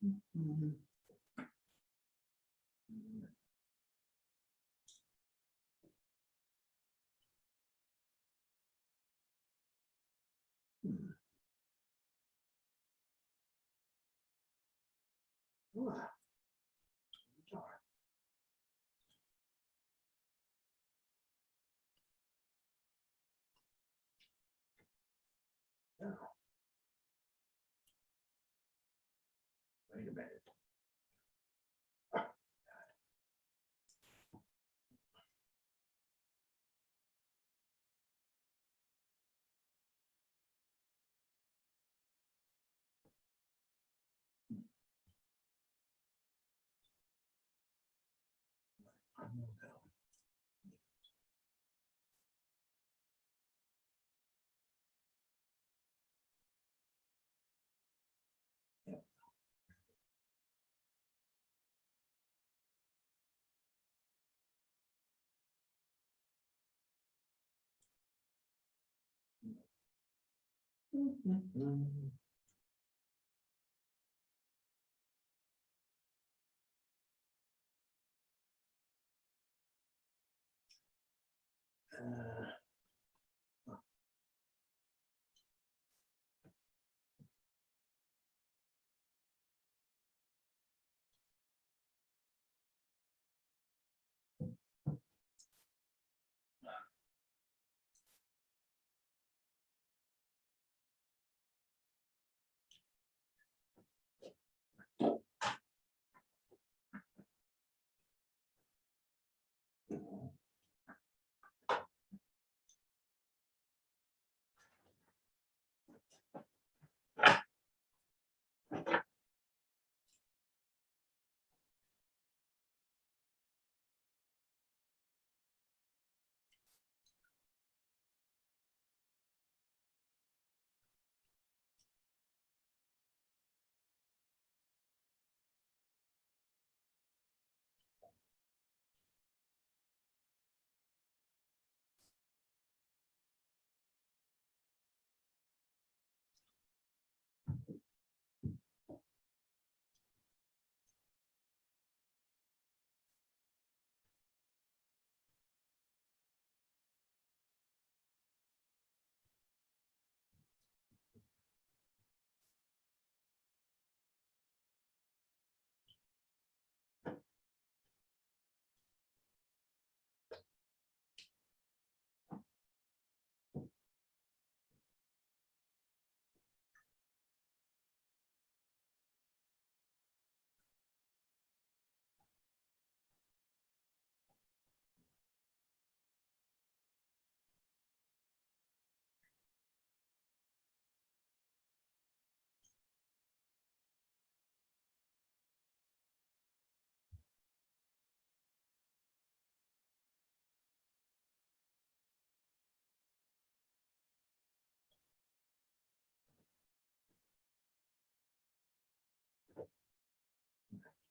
Wait a minute.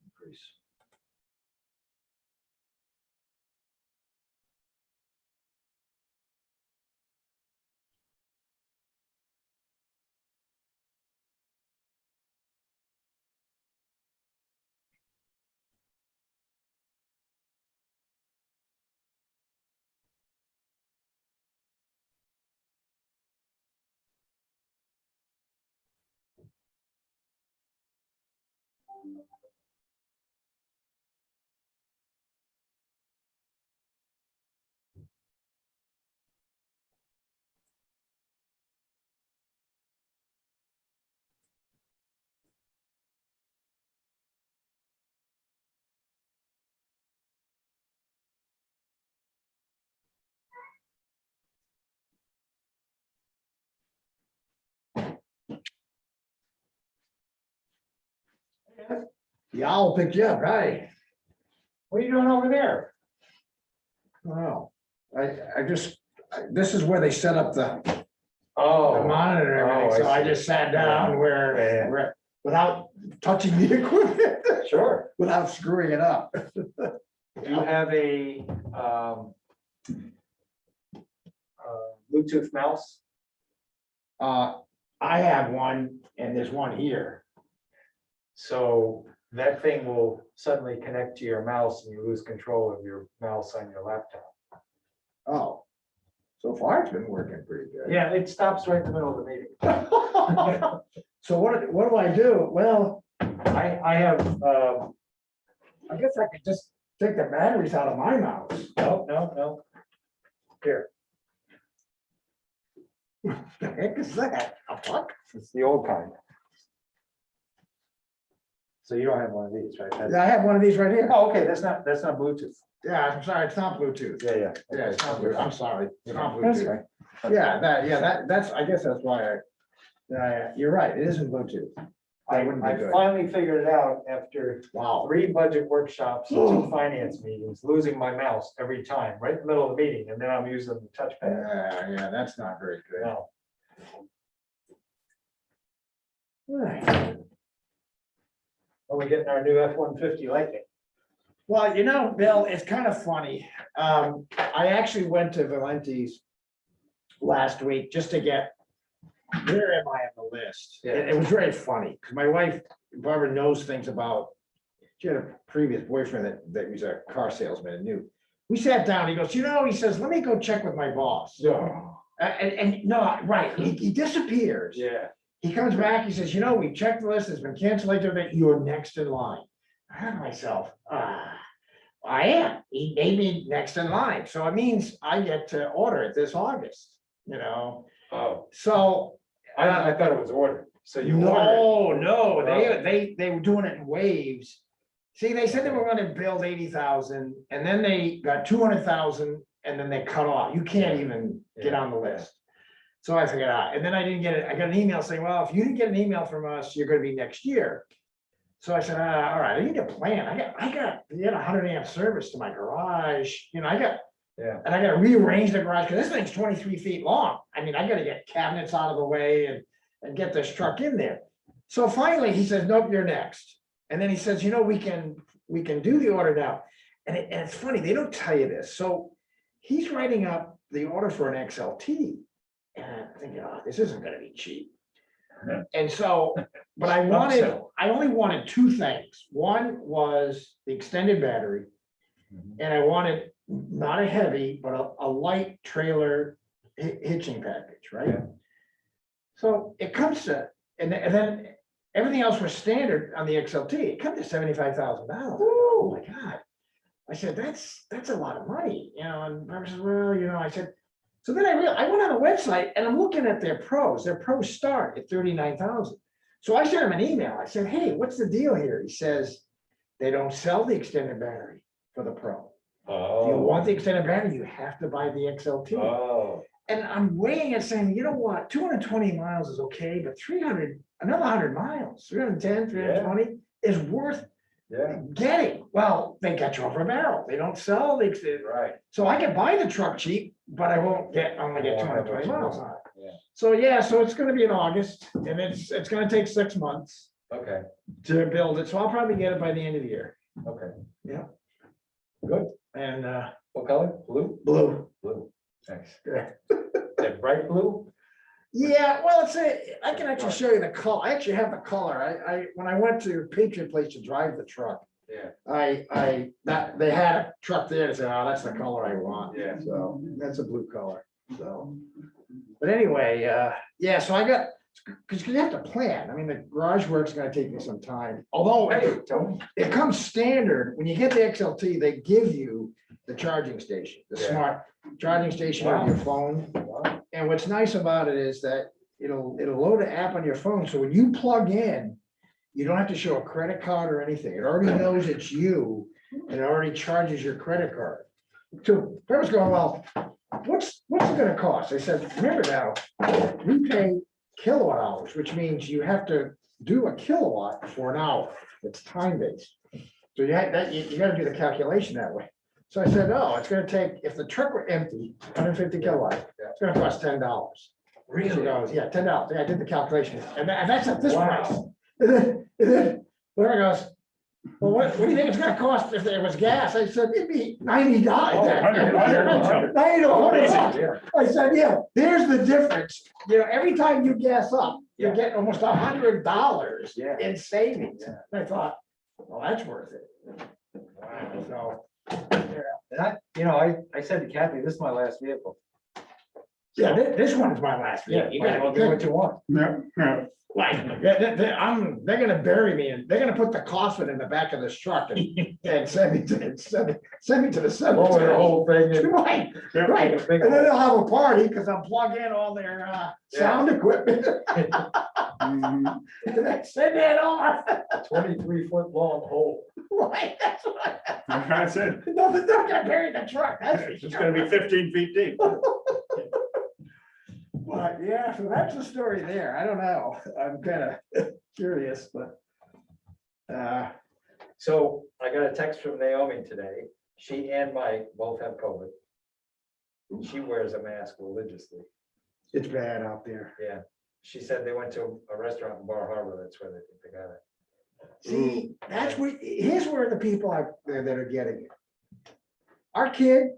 Increase. The owl picked you up, right? What are you doing over there? Wow. This is where they set up the Oh. monitor and everything, so I see. just sat down Yeah. where, without touching the equipment, Sure. without screwing it up. Do you have a Bluetooth mouse? I have one, and there's one here. So that thing will suddenly connect to your mouse and you lose control of your mouse on your laptop. Oh, so far it's been working pretty good. Yeah, it stops right in the middle of the meeting. So what do I do? Well, I have, I guess I could just take the batteries out of my mouse. no. Here, The heck is that? A puck? it's the old kind. So you don't have one of these, right? That's- Yeah, I have one of these right here. Oh, okay, that's not Bluetooth. Yeah, I'm sorry, it's not Bluetooth. Yeah. Yeah, it's not Bluetooth. I'm sorry. It's not That's Bluetooth. right. That's, I guess that's why you're right, it isn't Bluetooth. That wouldn't be I good. finally figured it out after Wow. 3 budget workshops and 2 finance meetings, losing my mouse every time, right in the middle of the meeting, and then I'm using the touchpad. Yeah, that's not very good. No. Right. Are we getting our new F-150 Lightning? Well, you know, Bill, it's kind of funny. I actually went to Valenti's last week just to get, where am I on the list? Yeah. It was very funny, because my wife, Barbara, knows things about, she had a previous boyfriend that was a car salesman and knew. We sat down, he goes, he says, let me go check with my boss. And no, right, he disappears. Yeah. He comes back, he says, we checked the list, it's been canceled, you're next in line. I had myself, I am, he made me next in line, so it means I get to order it this August, Oh, so. I thought it was ordered, so you ordered. No, they were doing it in waves. See, they said they were gonna build 80,000, and then they got 200,000, and then they cut off, you can't even get on the list. So I figured out, and then I didn't get it, I got an email saying, well, if you didn't get an email from us, you're gonna be next year. So I said, all right, I need a plan, I got 100 amp service to my garage, Yeah. and I gotta rearrange the garage, because this thing's 23 feet long. I mean, I gotta get cabinets out of the way and get this truck in there. So finally, he says, nope, you're next. And then he says, we can do the order now. And it's funny, they don't tell you this. So he's writing up the order for an XLT. And I'm thinking, this isn't gonna be cheap. Yeah. And so, but I only wanted 2 things. One was the extended battery. And I wanted not a heavy, but a light trailer hitching package, right? Yeah. So it comes to, and then everything else was standard on the XLT, it comes to $75,000. Oh my God. I said, that's a lot of money, and I said, well, I said, so then I went on the website and I'm looking at their pros start at 39,000. So I sent him an email, I said, hey, what's the deal here? He says, they don't sell the extended battery for the Pro. If you want the extended battery, you have to buy the XLT. Oh, And I'm weighing it saying, you know what, 220 miles is okay, but another 100 miles, 310, 320 is worth yeah, getting. Well, they got you over a barrel. They don't sell the extended. right. So I can buy the truck cheap, but I only get Won't 220 have miles much on it. Yeah. So it's gonna be in August, and it's gonna take 6 months Okay, to build it, so I'll probably get it by the end of the year. okay. Yeah. Good. And What color? Blue? blue. Blue. Thanks. Yeah. That bright blue? Yeah, well, I can actually show you the color. I actually have the color. When I went to Patriot Place to drive the truck, Yeah. they had a truck there to say, oh, that's the color I want. Yeah. So that's a blue color, so. But anyway, yeah, so I got, because you have to plan. I mean, the garage work's gonna take me some time, although it comes standard. When you get the XLT, they give you the charging station, the Yeah. smart charging station on your phone. Wow. And what's nice about it is that it'll load an app on your phone, so when you plug in, you don't have to show a credit card or anything. It already knows it's you, and it already charges your credit card. So I was going, well, what's it gonna cost? I said, remember now, we pay kilowatt hours, which means you have to do a kilowatt for an hour. It's time-based. So you gotta do the calculation that way. So I said, oh, it's gonna take, if the truck were empty, 150 kilowatts, it's gonna cost $10. She goes, yeah, $10. Yeah, I did the calculation, and that's at this Wow. price. And then Laura goes, well, what do you think it's gonna cost if there was gas? I said, it'd be $90. Oh, $90. I said, yeah, here's the difference. You know, every time you gas up, you're Yeah. getting almost $100 Yeah. in savings. Yeah. And I thought, well, that's worth it. Wow. So, And I said to Kathy, this is my last vehicle. yeah, this one's my last. Yeah, you gotta go do what you want. Yeah. Like, they're gonna bury me and they're gonna put the coffin in the back of this truck and send me to the Lower the cemetery. whole thing. and- Right, Yeah. right. a big And then they'll have a party because I'm plugging in all their sound equipment. Mhm. And then send it off. 23-foot long hole. Right, that's what. I said, No, they're gonna bury the truck, that's for it's sure. gonna be 15 feet deep. But yeah, so that's the story there. I don't know. I'm kind of curious, but. So I got a text from Naomi today. She and Mike both have COVID. She wears a mask religiously. It's bad out there. Yeah. She said they went to a restaurant in Bar Harbor. That's where they think they got it. See, that's where, here's where the people out there that are getting it. Our kid,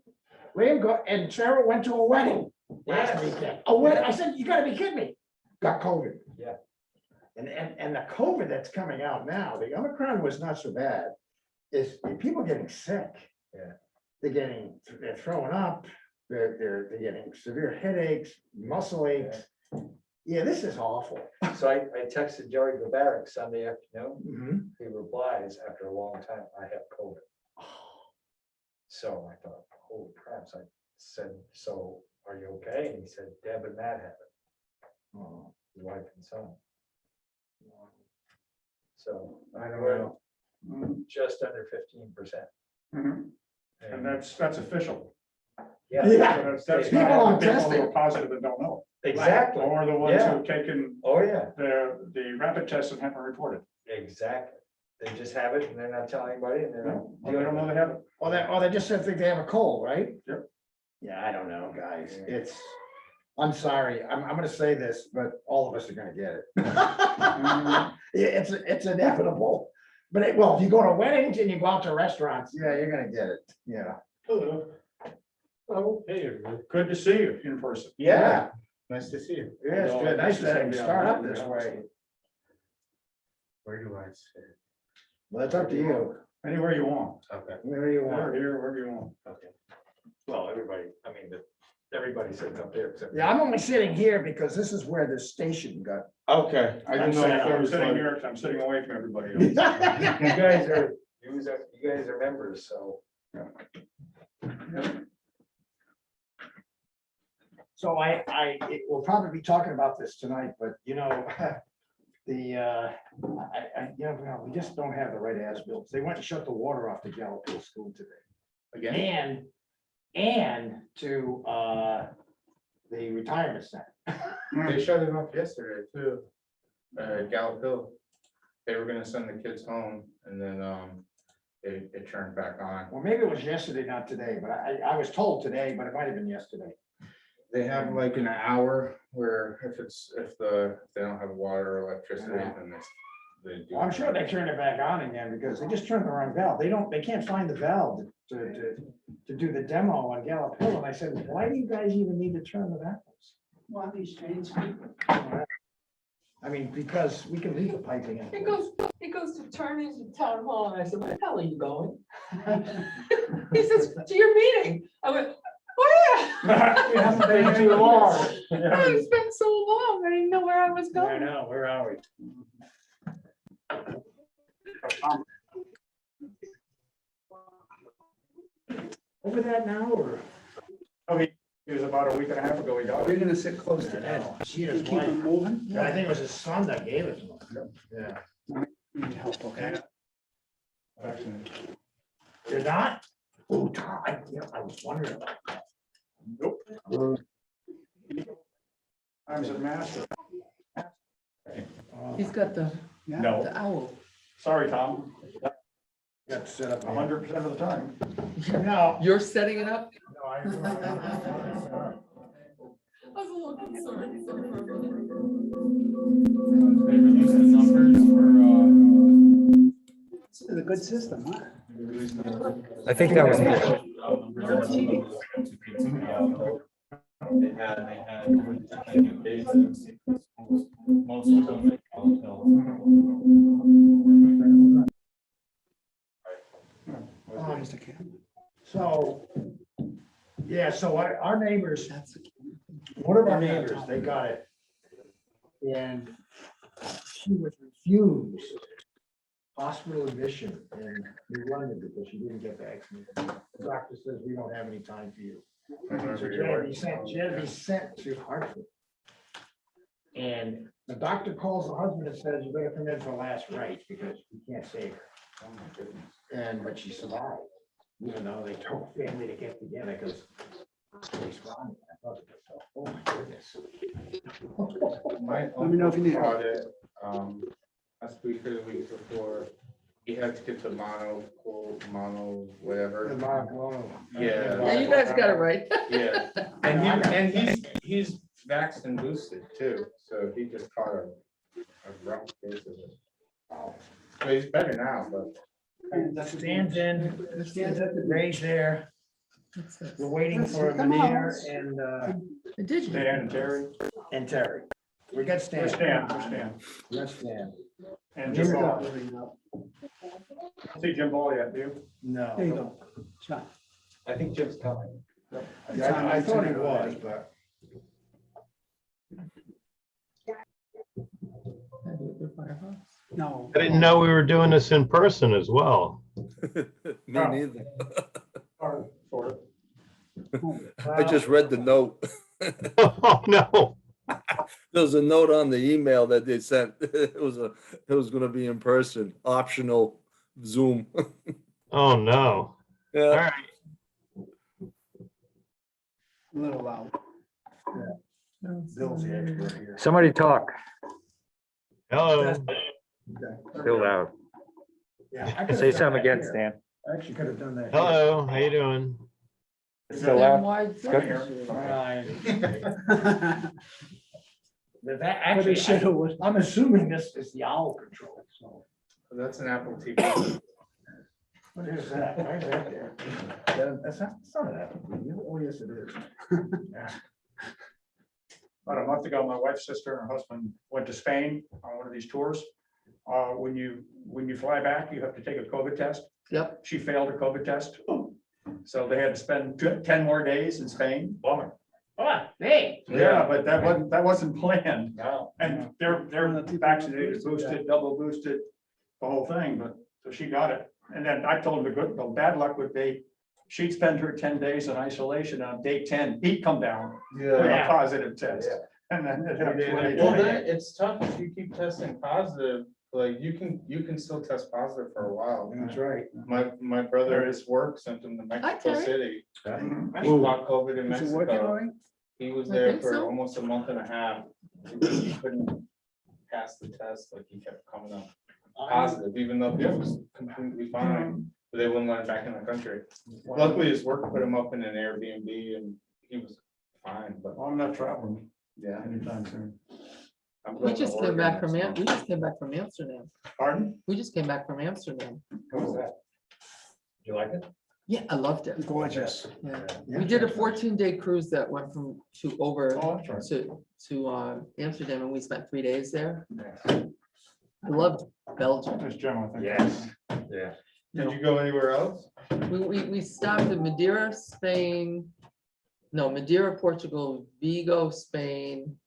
Liam and Sarah went to a wedding last Yes. weekend. A wedding, I said, you gotta be kidding me. Got COVID. Yeah. And the COVID that's coming out now, the Omicron was not so bad. Is people getting sick. Yeah. They're throwing up, they're getting severe headaches, muscle aches. Yeah, this is awful. So I texted Jerry Gabarek Sunday afternoon. Mhm. He replies after a long time, I have COVID. So I thought, holy crap. So I said, so are you okay? And he said, Deb and Matt have it, Oh, his wife and son. So I don't we're know. Mhm. just under 15%. Mhm. And that's official. Yeah. Yeah. So that's People not all aren't the people who testing. are positive and don't know. Exactly. Or the ones Yeah. who've taken Oh, yeah, the rapid tests and haven't reported. exactly. They just have it and they're not telling anybody and they're not. Well, they don't know they have it. Or they just think they have a cold, right? Yep. Yeah, I don't know, guys. Yeah. I'm sorry, I'm gonna say this, but all of us are gonna get it. Yeah, it's inevitable. But well, if you go to weddings and you go out to restaurants, yeah, you're gonna get it, yeah. Hello. Oh, hey, everybody. Good to see you in person. Yeah, nice to see you. Yeah, it's good, nice to start up this way. Where do I sit? Well, it's up to you, Anywhere you want. Okay, where you want. Here, wherever you want. okay. Well, everybody sits up there except. Yeah, I'm only sitting here because this is where the station got. Okay, I I'm didn't know sitting, if there I'm was sitting like, here, I'm sitting away from everybody else. You guys are members, so. So we'll probably be talking about this tonight, but we just don't have the right as-bills. They went and shut the water off the Gallup School today. again, And to the retirement center. they shut it off yesterday too. Gallup Hill. They were gonna send the kids home and then, it turned back on. Well, maybe it was yesterday, not today, but I was told today, but it might have been yesterday. They have like an hour where if they don't have water or electricity, then they do. Well, I'm sure they turned it back on again because they just turned the wrong valve. They can't find the valve to do the demo on Gallup Hill. And I said, why do you guys even need to turn the valves? One of these strange people. I mean, because we can leave the piping in. He goes to turn into town hall and I said, where the hell are you going? He says, to your meeting. I went, oh yeah. You haven't been too long. It's been so long. I didn't know where I was I going. know, where are we? Over that now, or? It was about a week and a half ago, we got We're it. gonna sit close to that. Cheetah's Keep it wife. moving. Yeah, I think it was his son that gave it to him. Yeah. Need help, okay? You're not? Oh, Tom, I was wondering about that. Nope. I was a master. He's got the No, owl. sorry, Tom, Got to set up. 100% of the time. No. You're setting it up? No, I- I was a little concerned. They released the numbers for, The good system, huh? I think that was, Where's the camera? So, yeah, so our neighbors, That's the one of our neighbors, they got it. And she was refused hospital admission in New London because she didn't get vaccinated. The doctor says, we don't have any time for you. So she had to be sent to Hartford. And the doctor calls the husband and says, you better come in for last rites because we can't save her. Oh my goodness. But she survived, even though they told family to get together because they responded. I thought to myself, oh my goodness. Let me know if you need help. Audit, last week or the week before, he had to get the mono, whatever. Yeah. Yeah, you guys got it right. Yeah, and he's vaxxed and boosted too, so he just caught a rough case of it. So he's better now, but Stands in, stands at the range there. We're waiting for Manir Did you? Stan and Terry. and Terry. We got Stan. Where's Stan? Where's Stan? We got Stan. And Jim Ball. See Jim Ball yet, do you? No. There you go. Shot. I think Jim's coming. Yeah, I thought he was, but No. I didn't know we were doing this in person as well. Oh. Me neither. Or sort of. I just read the note. Oh, no. There was a note on the email that they sent. It was gonna be in person, optional Zoom. Oh, no. All Yeah, right. A little loud. Bill's the expert here. somebody talk, Hello. still loud. Yeah, I could've Say done something that again, here. Stan. I actually could have done that. here. Hello. How you doing? Still loud? Right. That But actually, it should have. I'm assuming this is the owl control, so. that's an Apple TV. What is that? Why is that there? That's not an Apple TV. Oh, yes, it is. Yeah. About a month ago, my wife's sister and her husband went to Spain on one of these tours. When you fly back, you have to take a COVID test. Yep. She failed a COVID test. So they had to spend 10 more days in Spain. Bummer. Oh, hey. Yeah, but that wasn't planned. No. And they're vaccinated, boosted, double boosted, the whole thing, but so she got it. And then I told her the bad luck would be, she'd spend her 10 days in isolation. On day 10, he'd come down with a positive test. And then it'd have 20 Well, days. then it's tough if you keep testing positive, like you can still test positive for a while. That's right. My brother, his work sent him to Mexico Terry. City. Mhm. He got COVID in Is it working all Mexico. right? He was I there think for so. almost a month and a half. He couldn't pass the test, like he kept coming up positive, even though he was completely fine, but they wouldn't let him back in the country. Luckily, his work put him up in an Airbnb and he was fine, but Well, I'm not traveling yeah. anytime soon. I'm We going to just came Oregon back from, next month. We just came back from Amsterdam. Pardon? We just came back from Amsterdam. How was that? Did you like it? Yeah, I loved it. Gorgeous. Yeah. We did a 14-day cruise that went from over Oh, that's right. to Amsterdam, and we spent 3 days there. I loved Belgium. There's Jim, I think. Yes. Yeah. Did you go anywhere else? We stopped in Madeira, Spain. No, Madeira, Portugal, Vigo, Spain.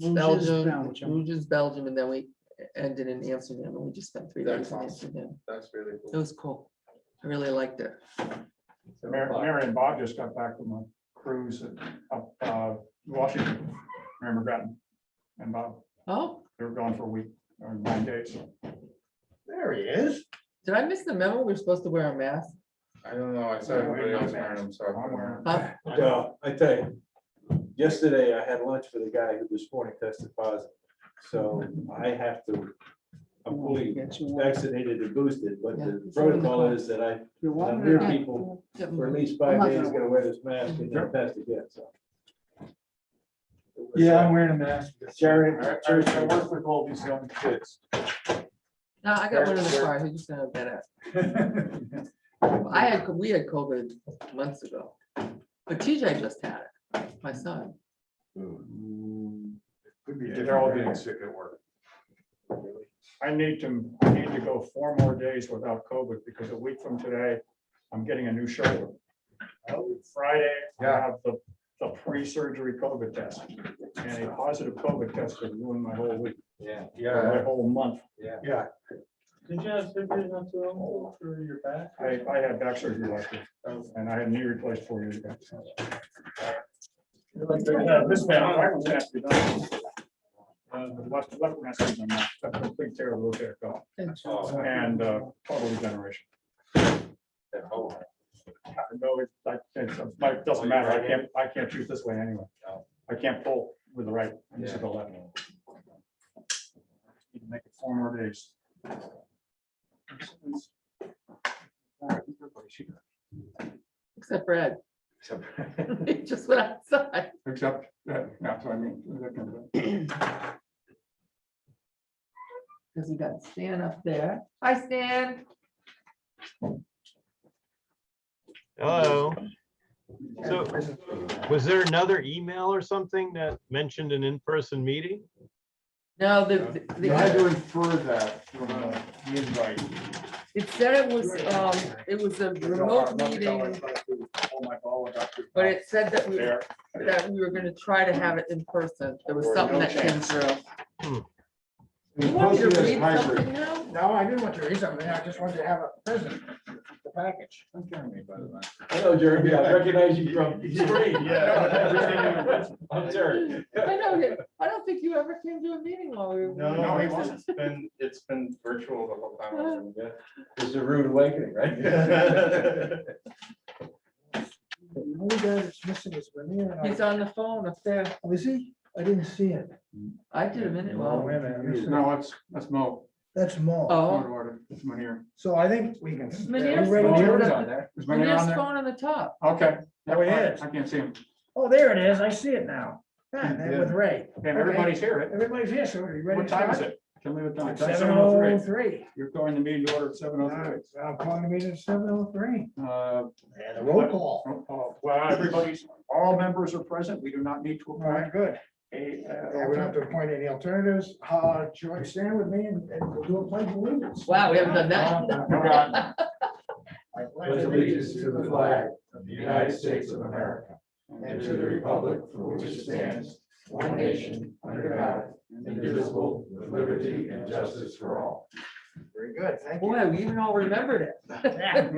Belgium, Bruges, Belgium, and then we ended in Amsterdam, and we just spent 3 days That's in awesome. Amsterdam. That's really It cool. was cool. I really liked it. Mary and Bob just got back from a cruise up Washington. Remember Gretton and Bob, Oh, they were gone for a week or 9 days. There he is. did I miss the memo? We're supposed to wear a mask? I don't know, I saw everybody else wearing them, so. I'm wearing- Huh? Well, I tell you, yesterday I had lunch with a guy who this morning tested positive. So I have to, I'm fully vaccinated and boosted, but the protocol is that I'm near people for at least 5 days, gonna wear this mask and then test again, so. Yeah, I'm wearing a mask. Jerry, I work with all these young kids. No, I got one in the car. Who's just gonna bet it? We had COVID months ago, but TJ just had it, my son. Could be They're all different. getting sick at work. I need to go 4 more days without COVID because a week from today, I'm getting a new shoulder. Friday, I have the pre-surgery COVID test. And a positive COVID test would ruin my whole week, my whole month. Yeah, Did you have surgery not too long ago for your back? I had back surgery last year and I had knee replaced 4 years ago. This man, I was asked to be done. The left one has to be done. A complete tear of the rotator cuff and total degeneration. No, it doesn't matter. I can't choose this way anyway. I can't pull with the right. I just go left. Need to make it 4 more days. Except Brad. He just went outside. Except, that's what I mean. Because we got Stan up there. Hi, Stan. Hello. So was there another email or something that mentioned an in-person meeting? No, you had to infer that from the invite. it said it was a remote meeting, but it said that we were gonna try to have it in person. There was something that came through. You want me to read something now? No, I didn't want to read something. I just wanted to have a present, the package. Hello, Jeremy, I recognize you from the screen. Yeah. I'm Jerry. I know, I don't think you ever came to a meeting while we were. No, he wasn't. It's been virtual the whole time. It's a rude awakening, right? The only guy that's missing is Renier. He's on the phone up there. Oh, is he? I didn't see it. I did a minute. Oh, Well, wait a minute. No, that's Mo. That's Mo. oh, It's Manir. So I think we can. Manier's Are we ready phone to- is Manier's on on there. Is Manir on Manier's there? phone on the top. Okay. Oh, he is. I can't see him. Oh, there it is. I see it now. Yeah, there with Ray. Okay, everybody's here, right? Everybody's here, so are you ready? What to time is start? it? Tell me what time. It's 7:03. You're calling the meeting to order at 7:03. I'm calling the meeting at 7:03. Uh, And a roll call. Well, all members are present. We do not need to All appoint right, good. a. We don't have to appoint any alternatives. Joy, stand with me and we'll do a pledge of allegiance. Wow, we haven't done that. No, God. I pledge allegiance to the flag of the United States of America and to the republic for which it stands, one nation, under God, indivisible, with liberty and justice for all. Very good, thank you. Boy, we even all remembered it. Yeah.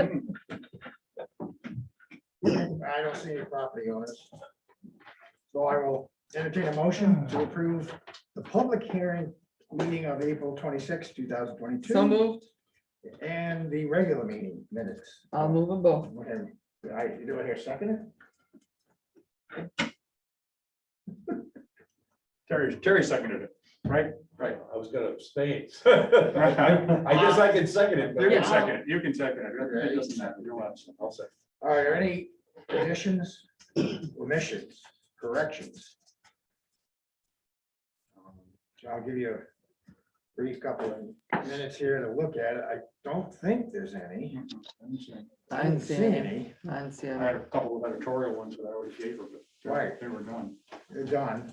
I don't see any property owners. So I will entertain a motion to approve the public hearing meeting of April 26, 2022. So moved. And the regular meeting minutes. I'll move them both. And you do it here, second Terry seconded it, right? Right, I was gonna abstain. I guess I can second it, but. You can second it. You can second it. It doesn't matter. You're allowed to. I'll second. All right, are there any additions, omissions, corrections? I'll give you a brief couple of minutes here to look at it. I don't think there's any. I didn't see any. I didn't see I any. had a couple of editorial ones that I already gave her, but Right. they were done. They're done.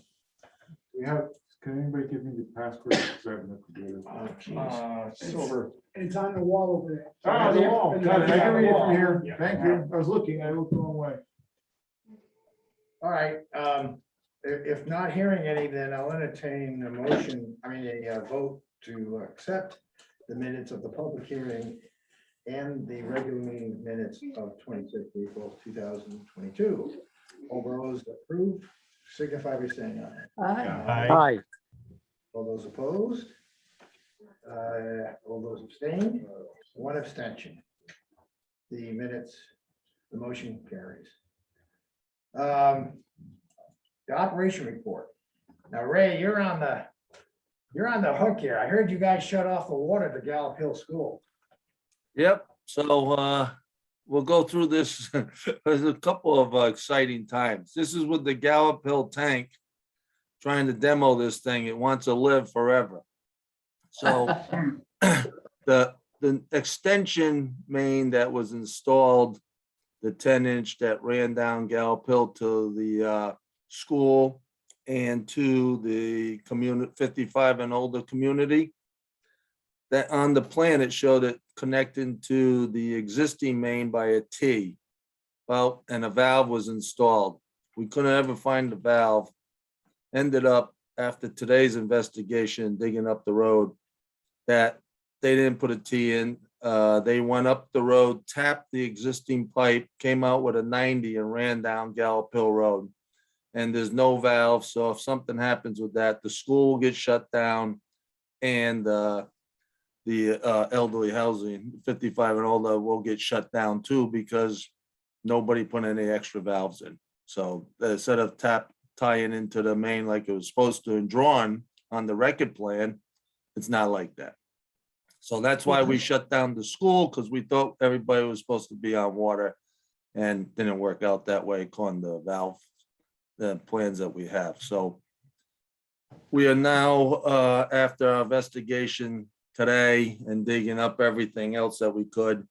We have, can anybody give me the password? Because I haven't updated. Oh, geez. Silver. It's on the wall over there. Oh, the wall. Got it. I can read it from here. Yeah. Thank you. I was looking, I looked the wrong way. All right, if not hearing any, then I'll entertain a motion, a vote to accept the minutes of the public hearing and the regular meeting minutes of 26 April 2022. All those approved, signify by saying aye. Aye. Hi. All those opposed? All those abstained? One abstention. The minutes, the motion carries. The operation report. Now, Ray, you're on the hook here. I heard you guys shut off the water at the Gallup Hill School. Yep, so we'll go through this. There's a couple of exciting times. This is with the Gallup Hill tank trying to demo this thing. It wants to live forever. So the extension main that was installed, the 10-inch that ran down Gallup Hill to the school and to the community 55 and older community. That on the plan, it showed it connecting to the existing main by a T. Well, and a valve was installed. We couldn't ever find the valve. Ended up, after today's investigation, digging up the road, that they didn't put a T in. They went up the road, tapped the existing pipe, came out with a 90 and ran down Gallup Hill Road. And there's no valve, so if something happens with that, the school will get shut down and the elderly housing, 55 and older, will get shut down too because nobody put any extra valves in. So instead of tying into the main like it was supposed to and drawn on the record plan, it's not like that. So that's why we shut down the school, because we thought everybody was supposed to be on water and didn't work out that way according to the valve, the plans that we have. So we are now, after our investigation today and digging up everything else that we could,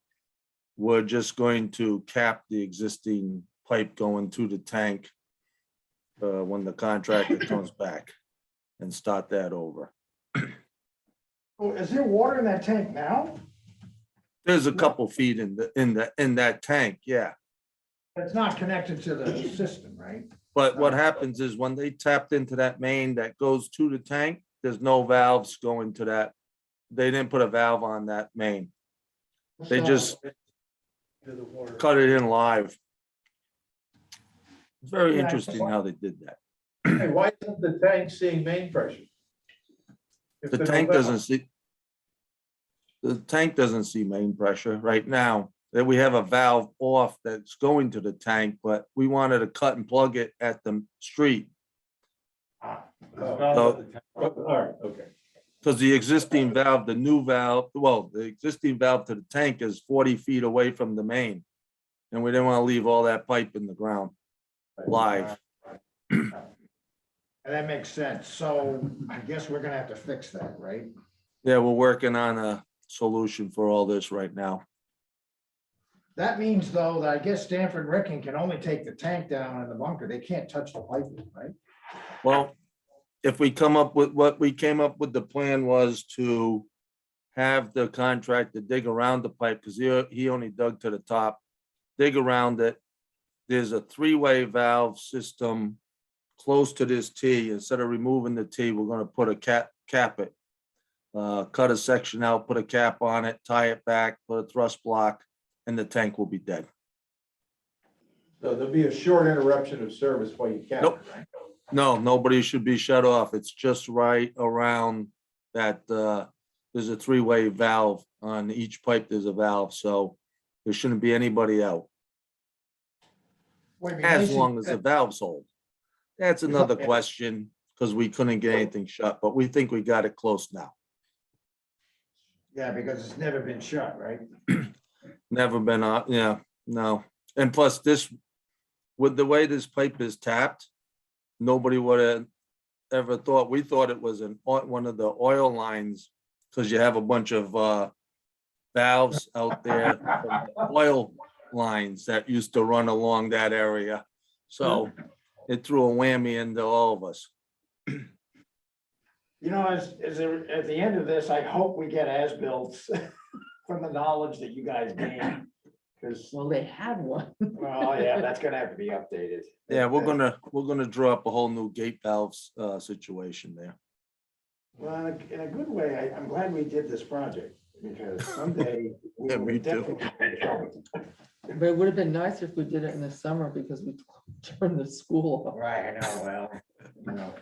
we're just going to cap the existing pipe going to the tank when the contractor comes back and start that over. Oh, is there water in that tank now? There's a couple feet in that tank, yeah. It's not connected to the system, right? But what happens is when they tapped into that main that goes to the tank, there's no valves going to that. They didn't put a valve on that main. They just cut it in live. It's very Yeah, interesting how they did that. Hey, why isn't the tank seeing main pressure? If The there's no tank valve? doesn't see. The tank doesn't see main pressure right now. That we have a valve off that's going to the tank, but we wanted to cut and plug it at the street. Oh, So, all right, okay. because the existing valve, the new valve, well, the existing valve to the tank is 40 feet away from the main. And we didn't want to leave all that pipe in the ground live. And that makes sense. So I guess we're gonna have to fix that, right? Yeah, we're working on a solution for all this right now. That means though, that I guess Stanford Ricking can only take the tank down in the bunker. They can't touch the piping, right? Well, if we come up with what we came up with, the plan was to have the contractor dig around the pipe, because he only dug to the top, dig around it. There's a 3-way valve system close to this T. Instead of removing the T, we're gonna put a cap it. Cut a section out, put a cap on it, tie it back, put a thrust block, and the tank will be dead. So there'll be a short interruption of service while you cap Nope. it, right? No, nobody should be shut off. It's just right around that, there's a 3-way valve on each pipe. There's a valve, so there shouldn't be anybody out Well, it'd be as nice long if- as the valve's hold. That's another question, because we couldn't get anything shut, but we think we got it close now. Yeah, because it's never been shut, right? Never been on, yeah, no. And plus this, with the way this pipe is tapped, nobody would have ever thought, we thought it was one of the oil lines, because you have a bunch of valves out there, from the oil lines that used to run along that area. So it threw a whammy into all of us. You know, at the end of this, I hope we get as-bills from the knowledge that you guys gained. Because, Well, they had one. well, yeah, that's gonna have to be updated. Yeah, we're gonna draw up a whole new gate valves situation there. Well, in a good way, I'm glad we did this project, because someday. we Yeah, will me too. definitely be in trouble. But it would have been nice if we did it in the summer because we turned the school off. Right, I know, well, you know,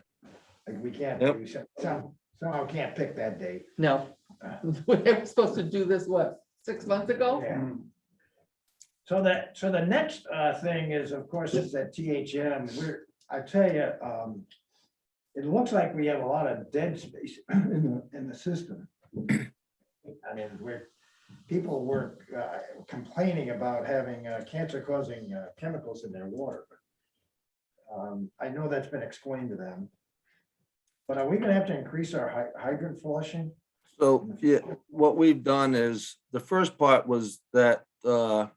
like we can't, Yep. we somehow can't pick that date. No, we were supposed to do this, what, 6 months ago? Yeah. So the next thing is, of course, is that THM, I tell you, it looks like we have a lot of dead space in the system. I mean, people were complaining about having cancer-causing chemicals in their water. I know that's been explained to them. But are we gonna have to increase our hydrant flushing? So, yeah, what we've done is, the first part was that, the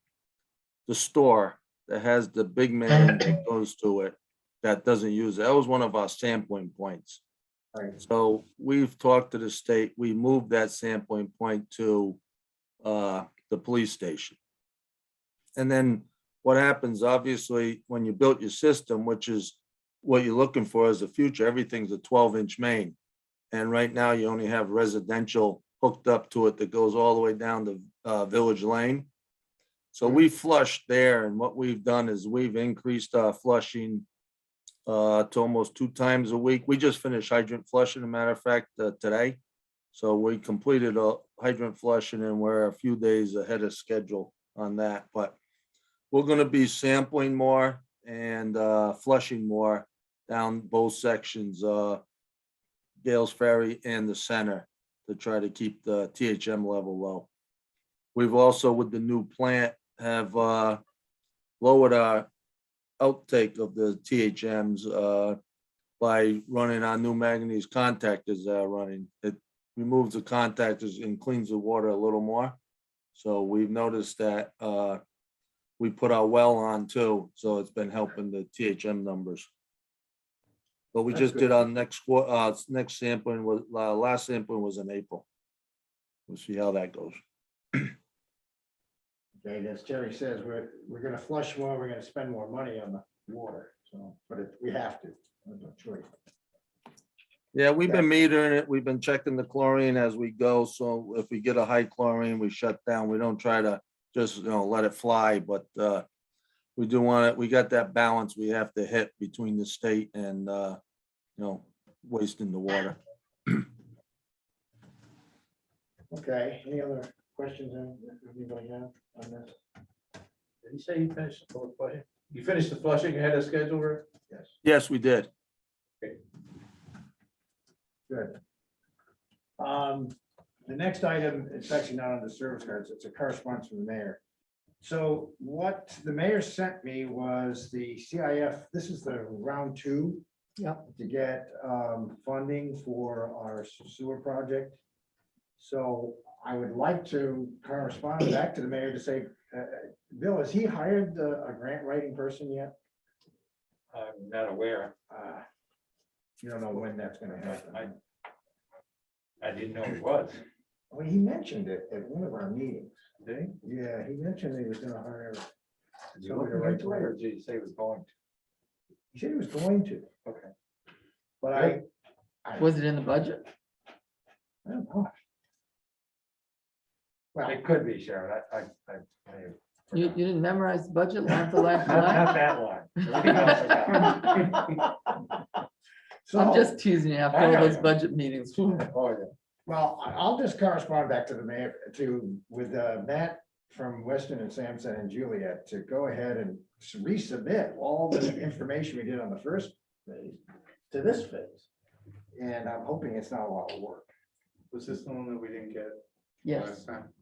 store that has the big man that goes to it, that doesn't use it. That was one of our sampling points. Right. So we've talked to the state, we moved that sampling point to, the police station. And then what happens, obviously, when you built your system, which is what you're looking for as a future, everything's a 12-inch main. And right now you only have residential hooked up to it that goes all the way down to Village Lane. So we flushed there, and what we've done is we've increased our flushing to almost 2 times a week. We just finished hydrant flushing, a matter of fact, today. So we completed a hydrant flushing, and we're a few days ahead of schedule on that. But we're gonna be sampling more and flushing more down both sections, Gales Ferry and the center, to try to keep the THM level low. We've also, with the new plant, have lowered our outtake of the THMs by running our new manganese contactors that are running. It removes the contactors and cleans the water a little more. So we've noticed that we put our well on too, so it's been helping the THM numbers. But we That's just good. did our next sampling, was last sampling was in April. We'll see how that goes. Okay, as Jerry says, we're gonna flush more, we're gonna spend more money on the water, so, but we have to, there's no choice. Yeah, we've been metering it. We've been checking the chlorine as we go. So if we get a high chlorine, we shut down. We don't try to just, let it fly, but we do want it. We got that balance we have to hit between the state and, wasting the water. Okay, any other questions anybody have on this? Did he say you finished the flushing? You finished the flushing ahead of schedule, Rick? Yes, Yes, we did. good. The next item, it's actually not on the service cards, it's a correspondence from the mayor. So what the mayor sent me was the CIF, this is the round 2. Yep. To get funding for our sewer project. So I would like to correspond back to the mayor to say, Bill, has he hired a grant writing person yet? I'm not aware. You don't know when that's gonna happen. I didn't know it was. Well, he mentioned it at one of our meetings. Did Yeah, he mentioned he was gonna hire. he? Did you look into it, or did you say he was going to? He said he was going to, Okay. but I Was it in the budget? don't know. Well, It could be, Sharon. I You didn't memorize the budget line for last Not line? that line. Everything else I got. so, I'm just teasing you after all those budget meetings. Oh, yeah. well, I'll just correspond back to the mayor, with Matt from Weston and Sampson and Juliet to go ahead and resubmit all the information we did on the first phase to this phase. And I'm hoping it's not a lot of work. Was this the one that we didn't get Yes, last time?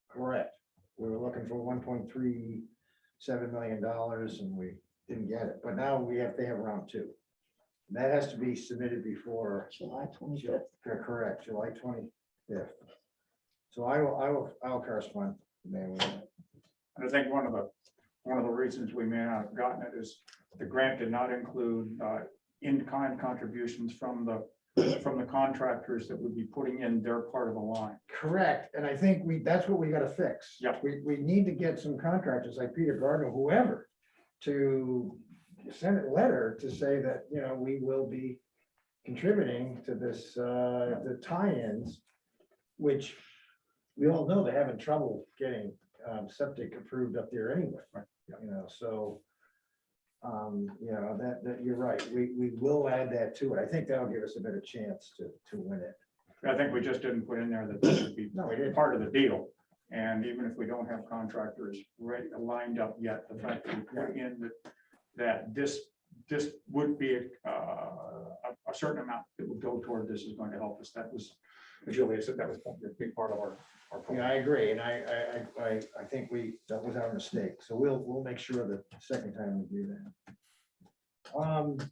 Correct. We were looking for $1.37 million and we didn't get it, but now they have round 2. That has to be submitted before, July 25th. correct, July 25th. So I'll correspond with the mayor with that. And I think one of the reasons we may not have gotten it is the grant did not include in-kind contributions from the contractors that would be putting in their part of the line. Correct, and I think that's what we gotta fix. Yeah. We need to get some contractors like Peter Gardner, whoever, to send a letter to say that, we will be contributing to this, the tie-ins, which we all know they're having trouble getting septic approved up there anyway. So, that you're right, we will add that to it. I think that'll give us a better chance to win it. I think we just didn't put in there that this would be No, we didn't. part of the deal. And even if we don't have contractors ready, lined up yet, the fact that we put in that this would be a certain amount that would go toward this is going to help us. That was, Julia said that was a big part of our. Yeah, I agree, and I think that was our mistake, so we'll make sure that the second time we do that.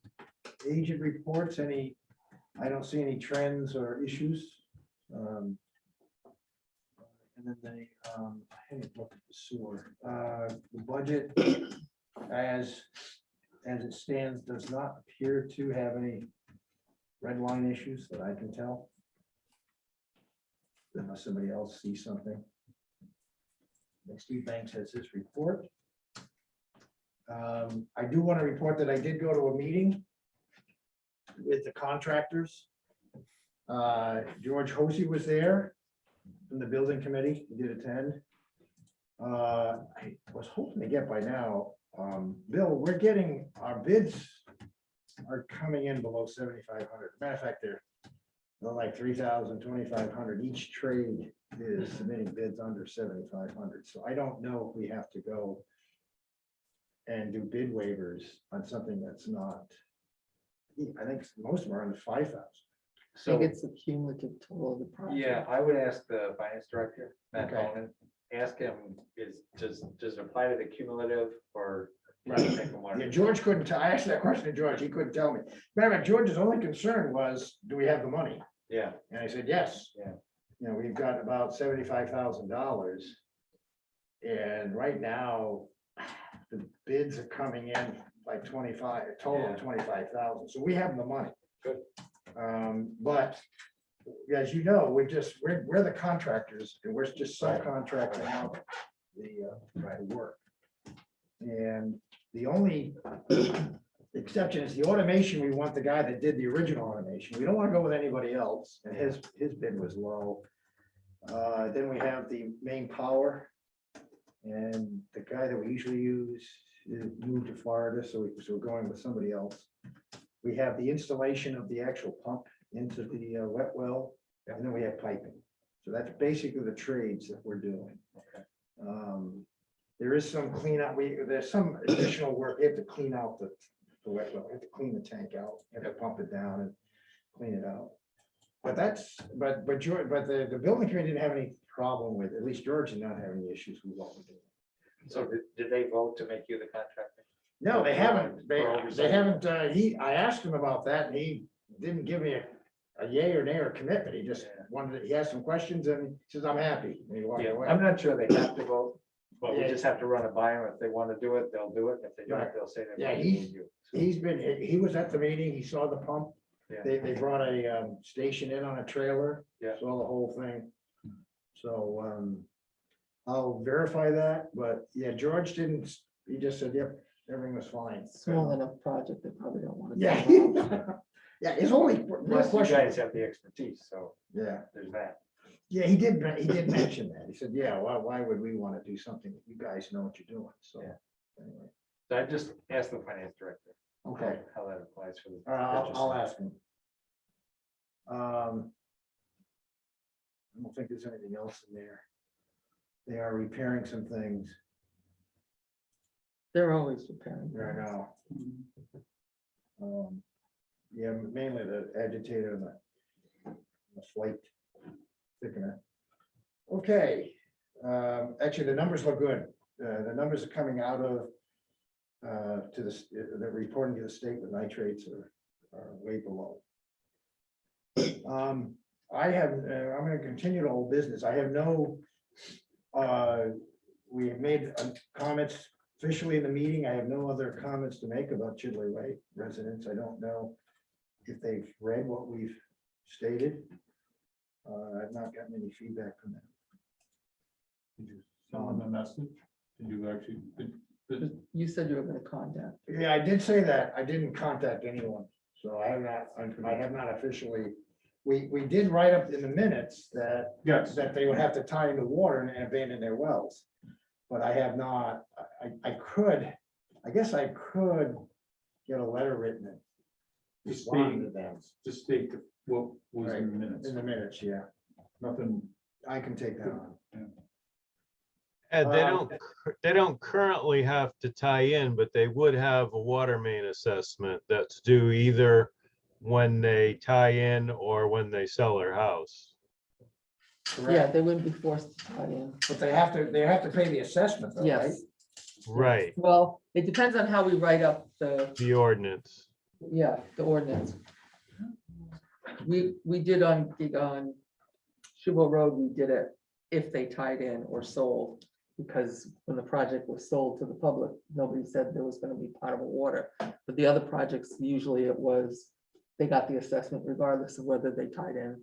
Agent reports, I don't see any trends or issues, And then they, I haven't looked at the sewer, the budget as it stands does not appear to have any red line issues that I can tell. Unless somebody else sees something. Steve Banks has his report. I do want to report that I did go to a meeting with the contractors. George Hosey was there from the building committee. He did attend. I was hoping to get by now. Bill, we're getting, our bids are coming in below 7,500. Matter of fact, they're like 3,000, 2,500. Each trade is submitting bids under 7,500. So I don't know if we have to go and do bid waivers on something that's not, I think most of them are under 5,000. I So, think it's the cumulative total of the project. yeah, I would ask the finance director, Matt Okay. Bonin, ask him, does it apply to the cumulative or? Yeah, George couldn't tell. I asked that question to George. He couldn't tell me. Matter of fact, George's only concern was, do we have the money? Yeah, And I said, yes. Yeah. You know, we've got about $75,000. And right now, the bids are coming in like 25, a total of 25,000. So we have the money. Good. But as you know, we're the contractors and we're just subcontracting out the work. And the only exception is the automation. We want the guy that did the original automation. We don't want to go with anybody else. And his bid was low. Then we have the main power. And the guy that we usually use moved to Florida, so we're going with somebody else. We have the installation of the actual pump into the wet well, and then we have piping. So that's basically the trades that we're doing. There is some cleanup. There's some additional work. We have to clean out the wet well. We have to clean the tank out, we have to pump it down and clean it out. But the building committee didn't have any problem with, at least George did not have any issues with what we're doing. so did they vote to make you the contractor? No, they haven't. They oversight. haven't, I asked him about that and he didn't give me a yay or nay or commitment. He just wanted, he asked some questions and he says, I'm happy. And he walked Yeah, away. I'm not sure they have to vote, but we Yeah. just have to run it by them. If they want to do it, they'll do it. If they don't, they'll say they. Yeah, want to use you. So, he was at the meeting. He saw the pump. Yeah. They brought a station in on a trailer. Yeah. Saw the whole thing. So I'll verify that, but yeah, George didn't, he just said, yep, everything was fine. Small enough project, they probably don't want to. Yeah. Yeah, it's only. Plus, you guys have the expertise, so Yeah, there's that. yeah, he did mention that. He said, yeah, why would we want to do something that you guys know what you're doing? So. Yeah. Anyway, So I just asked the finance director. okay. How that applies for the. I'll ask him. I don't think there's anything else in there. They are repairing some things. They're always repairing. I know. Yeah, mainly the agitator and the flight thickener. Okay, actually, the numbers look good. The numbers are coming out of they're reporting to the state that nitrates are way below. I'm gonna continue the whole business. I have no, we have made comments officially in the meeting. I have no other comments to make about Chidley Way residents. I don't know if they've read what we've stated. I've not gotten any feedback from them. Did you send them a message? Did you actually? You said you were gonna contact. Yeah, I did say that. I didn't contact anyone, so I have not officially. We did write up in the minutes that Yes. that they would have to tie into water and abandon their wells. But I have not, I guess I could get a letter written and respond to them Just state what was Right. in the minutes. in the minutes, yeah. Nothing. I can take that on. And they don't currently have to tie in, but they would have a water main assessment that's due either when they tie in or when they sell their house. Yeah, Correct. they wouldn't be forced to tie in. But they have to pay the assessment though, right? Yes. Right, Well, it depends on how we write up the ordinance. the ordinance. We did on Schuylkill Road, we did it if they tied in or sold. Because when the project was sold to the public, nobody said there was gonna be potable water. But the other projects, usually it was, they got the assessment regardless of whether they tied in.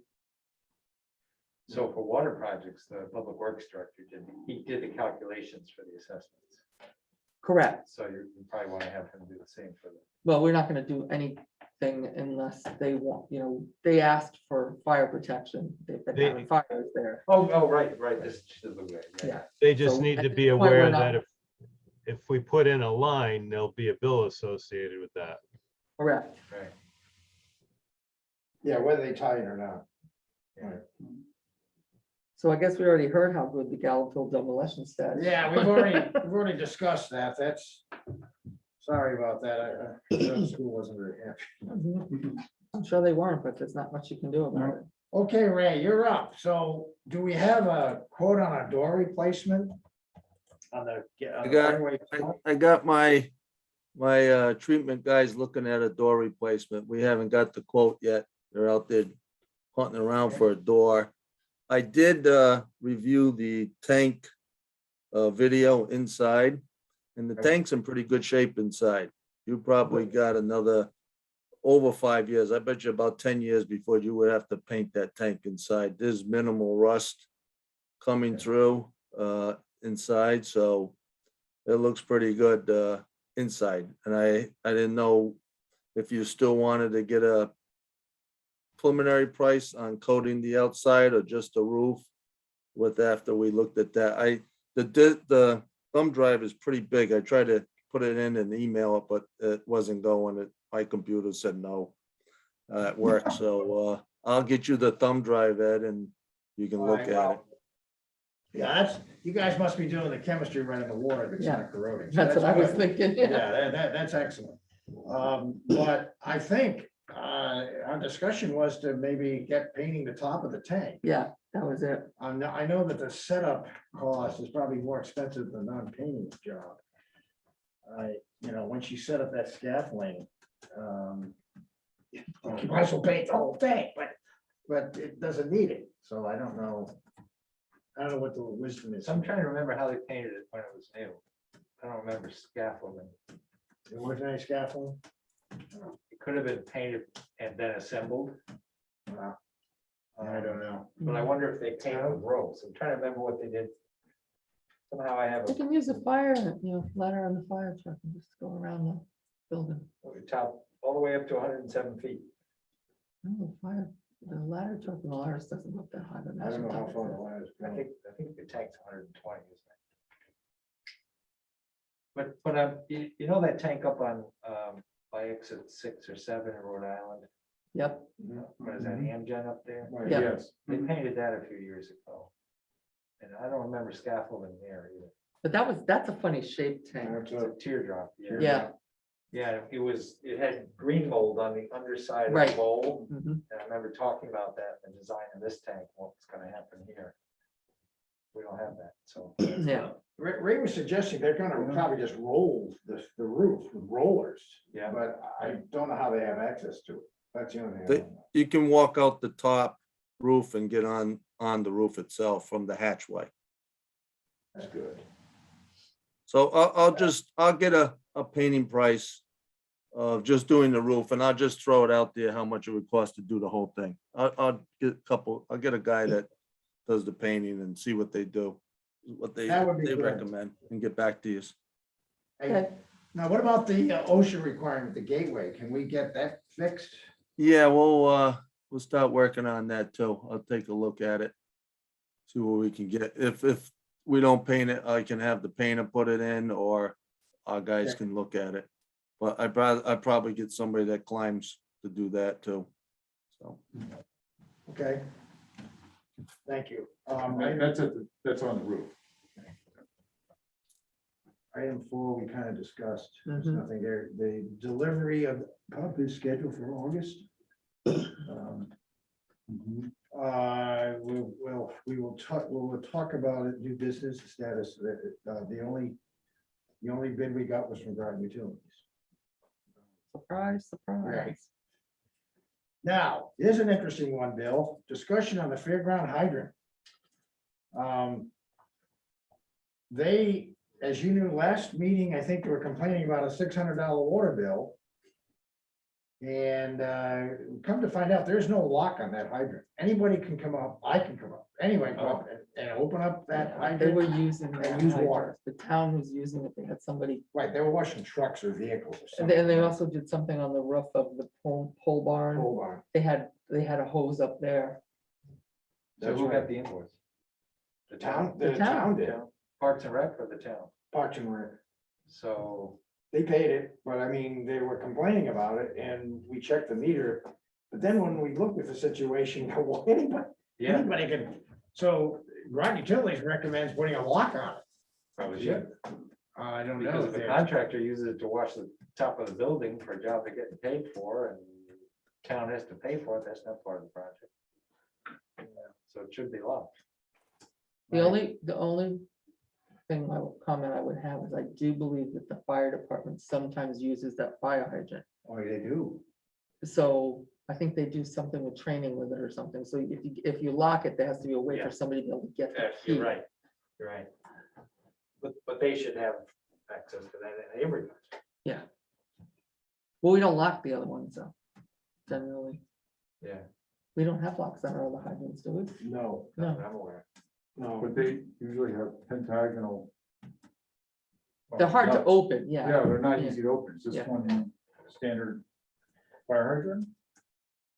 So for water projects, the public works director he did the calculations for the assessments. Correct. So you probably want to have him do the same for the. Well, we're not gonna do anything unless they want, they asked for fire protection. They've been having fires there. Oh, right, this is Chidley Way. Yeah. They just So need at to this be point, we're aware not- that if we put in a line, there'll be a bill associated with that. Correct. Right. Yeah, whether they tie in or not. So I guess we already heard how good the Gallup demolition status. Yeah, we've already discussed that. That's, sorry about that. The school wasn't very happy. I'm sure they weren't, but there's not much you can do about it. Okay, Ray, you're up. So do we have a quote on a door replacement? On the. I got- Fairway Tower? I got my treatment guys looking at a door replacement. We haven't got the quote yet. They're out there hunting around for a door. I did review the tank video inside, and the tank's in pretty good shape inside. You probably got another over 5 years. I bet you about 10 years before you would have to paint that tank inside. There's minimal rust coming through inside, so it looks pretty good inside. And I didn't know if you still wanted to get a preliminary price on coating the outside or just the roof. With after we looked at that, the thumb drive is pretty big. I tried to put it in and email it, but it wasn't going. My computer said no at work. So I'll get you the thumb drive, Ed, and you can look at it. Yeah, you guys must be doing the chemistry right in the water that's Yeah. not corroding. So That's what I was good. thinking. Yeah, that's excellent. But I think our discussion was to maybe get painting the top of the tank. Yeah, that was it. I know that the setup cost is probably more expensive than non-painting the job. Once you set up that scaffolding, you might as well paint the whole tank, but it doesn't need it. So I don't know. I don't know what the wisdom is. So I'm trying to remember how they painted it when it was new. I don't remember scaffolding. There wasn't any scaffolding? It could have been painted and then assembled. I don't know. But I wonder if they painted the ropes. I'm trying to remember what they did. Somehow I have You can use a fire, ladder on the fire truck and just go around the building. a top all the way up to 107 feet. No, the ladder truck and the ladders doesn't look that high. but I don't know how imagine far top the ladder's I going. think the tank's 120, isn't it? But you know that tank up on by exit 6 or 7 in Rhode Island? Yep, What is that, Amgen up there? Yeah. Yes. They painted that a few years ago. And I don't remember scaffolding there either. but that's a funny shaped tank. It's a teardrop. Yeah. Yeah, it had green mold on the underside of the Right. bowl. Mhm. And I remember talking about that, the design of this tank, what's gonna happen here. We don't have that, so. Yeah, Ray was suggesting they're gonna probably just roll the roof with rollers. Yeah. But I don't know how they have access to it. That's the only thing. I They- don't know. You can walk out the top roof and get on the roof itself from the hatchway. That's good. So I'll get a painting price of just doing the roof, and I'll just throw it out there how much it would cost to do the whole thing. I'll get a guy that does the painting and see what they do, what they That would be good. recommend, and get back to you. Hey, okay. now what about the OSHA requirement, the gateway? Can we get that fixed? Yeah, we'll start working on that too. I'll take a look at it. See what we can get. If we don't paint it, I can have the painter put it in, or our guys can look at it. But I'd probably get somebody that climbs to do that too. So, Okay. Thank you. That's on the roof. Item 4, we kind of discussed. There's Mhm. nothing there. The delivery of pump is scheduled for August. We will talk about it, new business status. The only bid we got was from Groton Utilities. Surprise, surprise. Now, here's an interesting one, Bill. Discussion on the fairground hydrant. They, as you knew, last meeting, I think they were complaining about a $600 water bill. And come to find out, there's no lock on that hydrant. Anybody can come up, I can come up, anyone come up and open up that They were hydrant. using. And that use hydrant. water. The town was using it. They had somebody, Right, they were washing trucks or vehicles or and something. they also did something on the roof of the pole barn. Hold on. They had a hose up there. So That's who right. got the invoice? The town, The the town. town did, Parks and Rec or the town? Parks and Rec. So, They paid it, but I mean, they were complaining about it and we checked the meter. But then when we looked at the situation, well, anybody can, so Groton Utilities recommends putting a lock on it. probably should, I don't know. because if if the they're- contractor uses it to wash the top of the building for a job they're getting paid for, and town has to pay for it, that's not part of the project. Yeah, so it should be locked. The only thing comment I would have is I do believe that the fire department sometimes uses that fire hydrant. Oh, they do. So I think they do something with training with it or something. So if you lock it, there has to be a way Yeah. for somebody to be able to get the You're key. right, you're right. But they should have access to that in every project. Yeah. Well, we don't lock the other ones, so generally, Yeah. we don't have locks on our other hydrants, do we? No, No. I'm aware. no. But they usually have pentagonal. They're hard to nuts. open, yeah. Yeah, they're not Yeah. easy to open. It's Yeah. just one standard fire hydrant.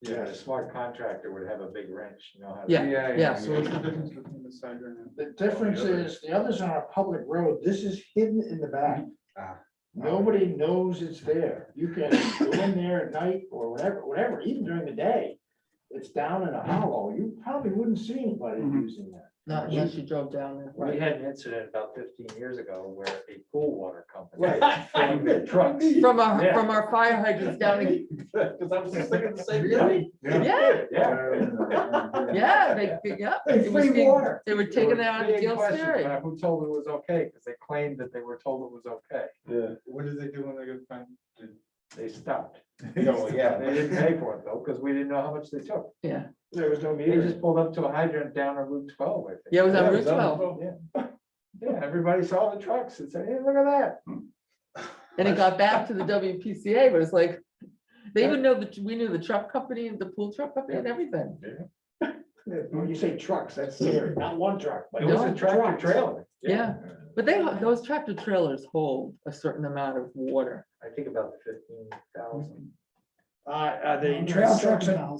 Yeah, a smart contractor would have a big wrench, you know how to. Yeah. So what's the difference between the hydrant and? The difference is, the others are on a public road, this is hidden in the back. Ah. Nobody knows it's there. You can go in there at night or whatever, even during the day. It's down in a hollow. You probably wouldn't see anybody using that. Not unless you drove down there. We had an incident about 15 years ago where a pool water company. Right. filling their trucks. From our, Yeah. from our fire hydrants down in, Because I was just thinking the same Really? thing. yeah, Yeah. yeah, Hey, it was free being- water. They were taking it out of Big Gil's question Ferry. about who told it was okay, because they claimed that they were told it was okay. Yeah. What did they do when they got fined? They stopped. No, yeah, they didn't pay for it though, because we didn't know how much they took. Yeah, There was no They meter. just pulled up to a hydrant down on Route 12, I think. yeah, it was on Yeah, Route 12. Yeah, yeah, everybody saw the trucks and said, hey, look at that. And it got back to the WPCA, but it's like, they even know that we knew the truck company and the pool truck company and everything. When you say trucks, that's scary. Not one truck, but It was No, a tractor trucks. trailer. Yeah, but those tractor trailers hold a certain amount of water. I think about 15,000. The trail trucks, yeah,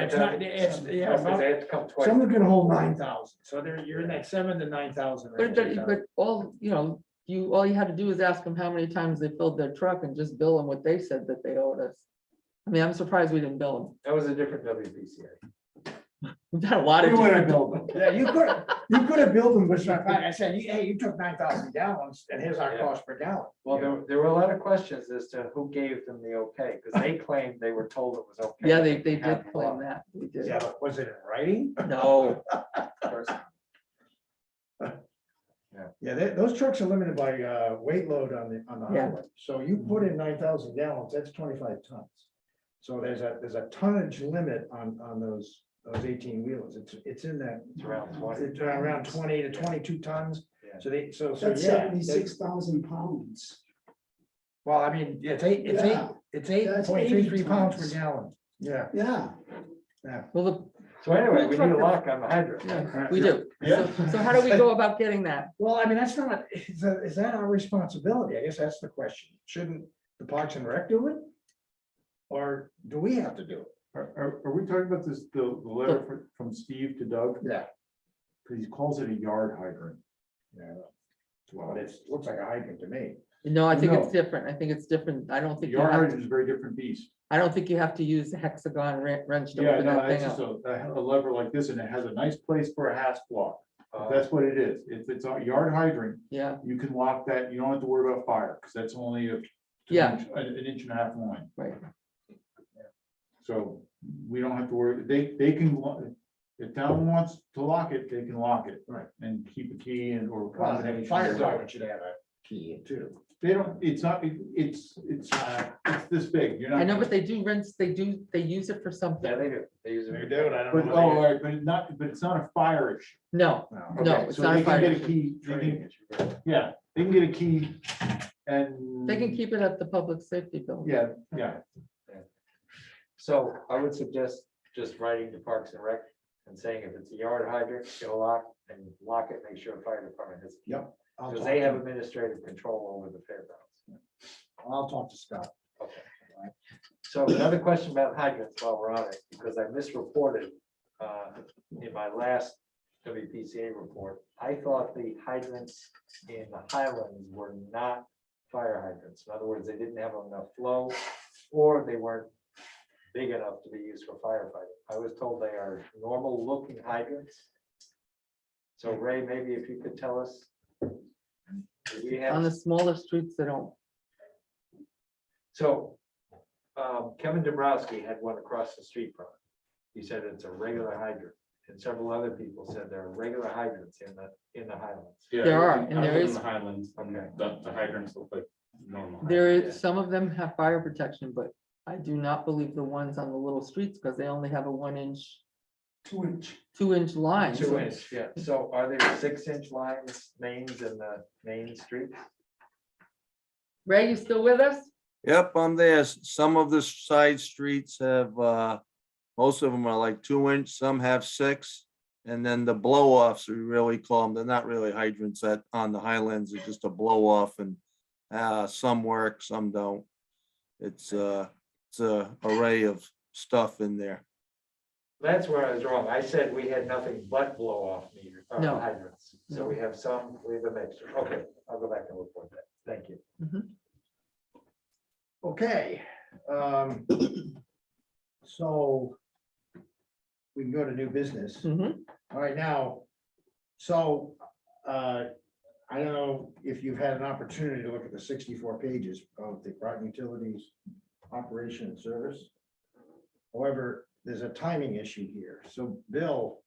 it's not, it's, yeah, Because they had to come twice. some of them can hold 9,000, so you're in that 7,000 to 9,000 range. But all, all you had to do is ask them how many times they filled their truck and just bill them what they said that they owed us. I mean, I'm surprised we didn't bill That was a different WPCA. them. We've done a lot of. You would have different- built them. Yeah, you could have built them, but I said, hey, you took 9,000 gallons, and here's our Yeah. cost per gallon. Well, there were a lot of questions as to who gave them the okay, because they claimed they were told it was okay. Yeah, they had did the claim law. that. They did. Yeah, but was it in writing? No, Yeah, those trucks are limited by weight load on the Yeah. highway. So you put in 9,000 gallons, that's 25 tons. So there's a tonnage limit on those 18 wheelers. It's in that, It's around 20. it's around 20 to 22 tons. Yeah. So That's yeah. 76,000 pounds. Well, I mean, it's Yeah. 8.33 pounds per tons. gallon. Yeah. Yeah, well, So anyway, we need a lock on the hydrant. we do. So how do we go about getting that? Well, I mean, that's not, is that our responsibility? I guess that's the question. Shouldn't the Parks and Rec do it? Or do we have to do it? Are we talking about this, the letter from Steve to Doug? Yeah. Because he calls it a yard hydrant. Yeah. Well, it looks like a hydrant to me. No, I think it's No. different. I think it's different. I don't The think you yard have, hydrant is a very different beast. I don't think you have to use the hexagon wrench to Yeah, open no, that it's thing just up. a lever like this and it has a nice place for a hasp block. Uh, That's what it is. If it's a yard hydrant, Yeah, you can lock that. You don't have to worry about fire because that's only an Yeah. inch and a half line. right. So we don't have to worry. They can, if town wants to lock it, they can lock it. Right. And keep a key and or. Well, combination. fire department should have a key in too. They don't, it's not, it's this big, you're not. I know, but they do rinse, they use it for Yeah, something. they do. They use it. They do it, I don't But, know. oh, all right, but it's not a fire issue. No, No. no, Okay, it's so not a they can fire get a issue. key, yeah, they can get a key and. They can keep it at the public safety building. Yeah, yeah. So I would suggest just writing to Parks and Rec and saying if it's a yard hydrant, get a lock and lock it, make sure the fire department has. Yep. I'll Because talk they to have him. administrative control over the fairgrounds. I'll talk to Scott. Okay. So another question about hydrants while we're on it, because I misreported in my last WPCA report. I thought the hydrants in the Highlands were not fire hydrants. In other words, they didn't have enough flow or they weren't big enough to be used for firefighting. I was told they are normal looking hydrants. So Ray, maybe if you could tell us. Do we have? On the smaller streets, they don't. So Kevin Dombrowski had one across the street from it. He said it's a regular hydrant, and several other people said there are regular hydrants in the Highlands. Yeah, There are, I and live there in is- the Highlands, and Okay. the hydrants look like normal. There hydrants. is, some of them have fire protection, but I do not believe the ones on the little streets, because they only have a 1-inch, 2-inch. 2-inch line. 2-inch, yeah. So are there 6-inch lines, mains in the main streets? Ray, you still with us? Yep, I'm there. Some of the side streets have, most of them are like 2-inch, some have 6. And then the blow offs, we really call them, they're not really hydrants on the Highlands, it's just a blow off and some work, some don't. It's a array of stuff in there. That's where I was wrong. I said we had nothing but blow off meters, No. hydrants. So we have some, we have a mixture. Okay, I'll go back and report that. Thank you. Okay. So we can go to new business. Mhm. All right, now, so I don't know if you've had an opportunity to look at the 64 pages of the Groton Utilities operation and service. However, there's a timing issue here. So Bill,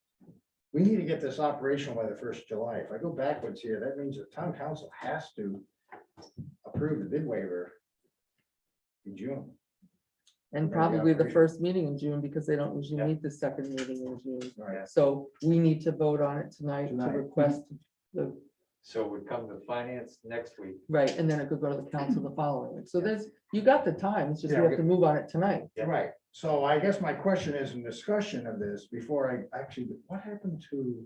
we need to get this operational by the 1st of July. If I go backwards here, that means the town council has to approve the bid waiver in June. And Maybe probably the operation. first meeting in June, because they don't usually Yeah. meet the second meeting in June. Right. So we need to vote on it tonight to Tonight. request the, So we come to finance next week. right, and then it could go to the council the following week. So there's, you got the time, it's just Yeah, we we have to move on it tonight. Yeah. Right, so I guess my question is in discussion of this, before I actually, what happened to?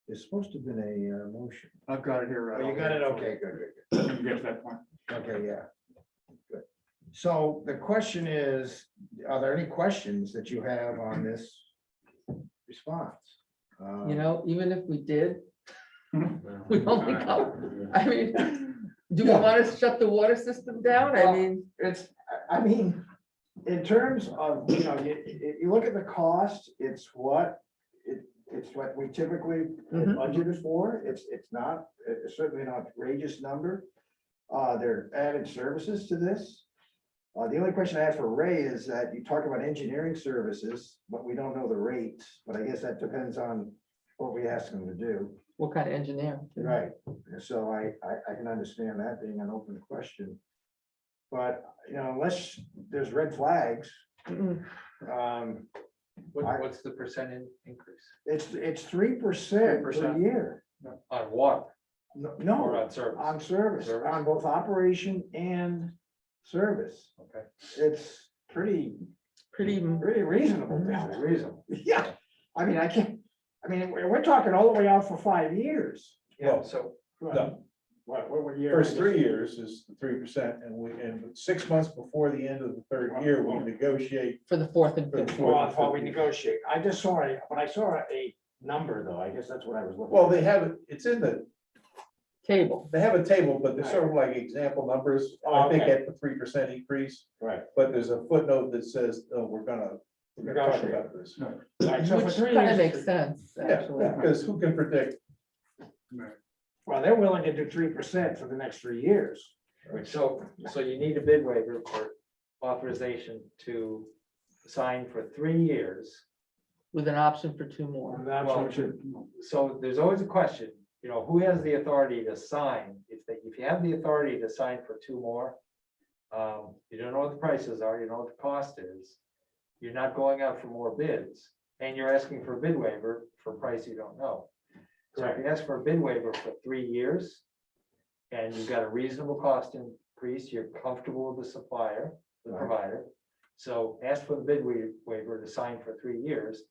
There's supposed to have been a motion. I've got it here. Oh, you got it, okay, good, good, good. You can get to that point. Okay, yeah. Good. So the question is, are there any questions that you have on this response? You know, even if we did, we only go, I mean, do we Yeah. want to shut the water system down? I Well, mean, I mean, in terms of, you know, you look at the cost, it's what we typically Mhm. budgeted for. It's not, it's certainly not outrageous number. There are added services to this. The only question I have for Ray is that you talk about engineering services, but we don't know the rates, but I guess that depends on what we ask them to do. what kind of engineer? Right, so I can understand that being an open question. But, you know, unless there's red flags, Mm-mm. What's the percent increase it's 3% per 3%. year. on water or No, on service? on service, Service? on both operation and service. Okay. It's pretty reasonable. Very reasonable. Yeah, I mean, we're talking all the way out for 5 years. Yeah, so No. What year? First 3 years is 3%, and 6 months before the end of the third year, we negotiate. For the fourth and fifth. While we negotiate, I just saw it, when I saw a number though, I guess that's what I was looking. Well, they have it, it's in the, Table. they have a table, but they're sort of like example numbers, I think at the 3% increase. Right. But there's a footnote that says, oh, we're gonna talk about this. Right, so for Which 3 kind years, of makes sense, Yeah, actually. because who can predict? well, they're willing to do 3% for the next 3 years. So you need a bid waiver for authorization to sign for 3 years. With an option for 2 more. So there's always a question, you know, who has the authority to sign? If you have the authority to sign for 2 more, You don't know what the prices are, you know what the cost is. You're not going out for more bids, and you're asking for a bid waiver for a price you don't know. So if you ask for a bid waiver for 3 years, and you've got a reasonable cost increase, you're comfortable with the supplier, the Right. provider. So ask for the bid waiver to sign for 3 years.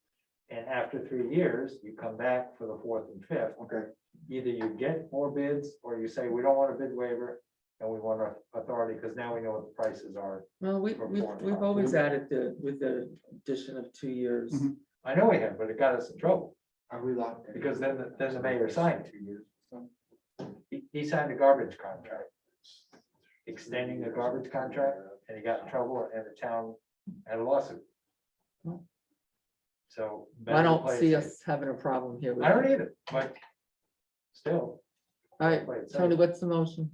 And after 3 years, you come back for the 4th and 5th. Okay, Either you get more bids, or you say, we don't want a bid waiver, and we want our authority, because now we know what the prices are. Well, we've always added with the addition of 2 years. Mhm. I know we have, but it got us in trouble, are we locked in? because then the mayor signed 2 years. He signed a garbage contract, extending a garbage contract, and he got in trouble, and the town had a lawsuit. So. I don't see us having a problem here. with I don't it. either, but still. All right, Wait, so- Tony, what's the motion?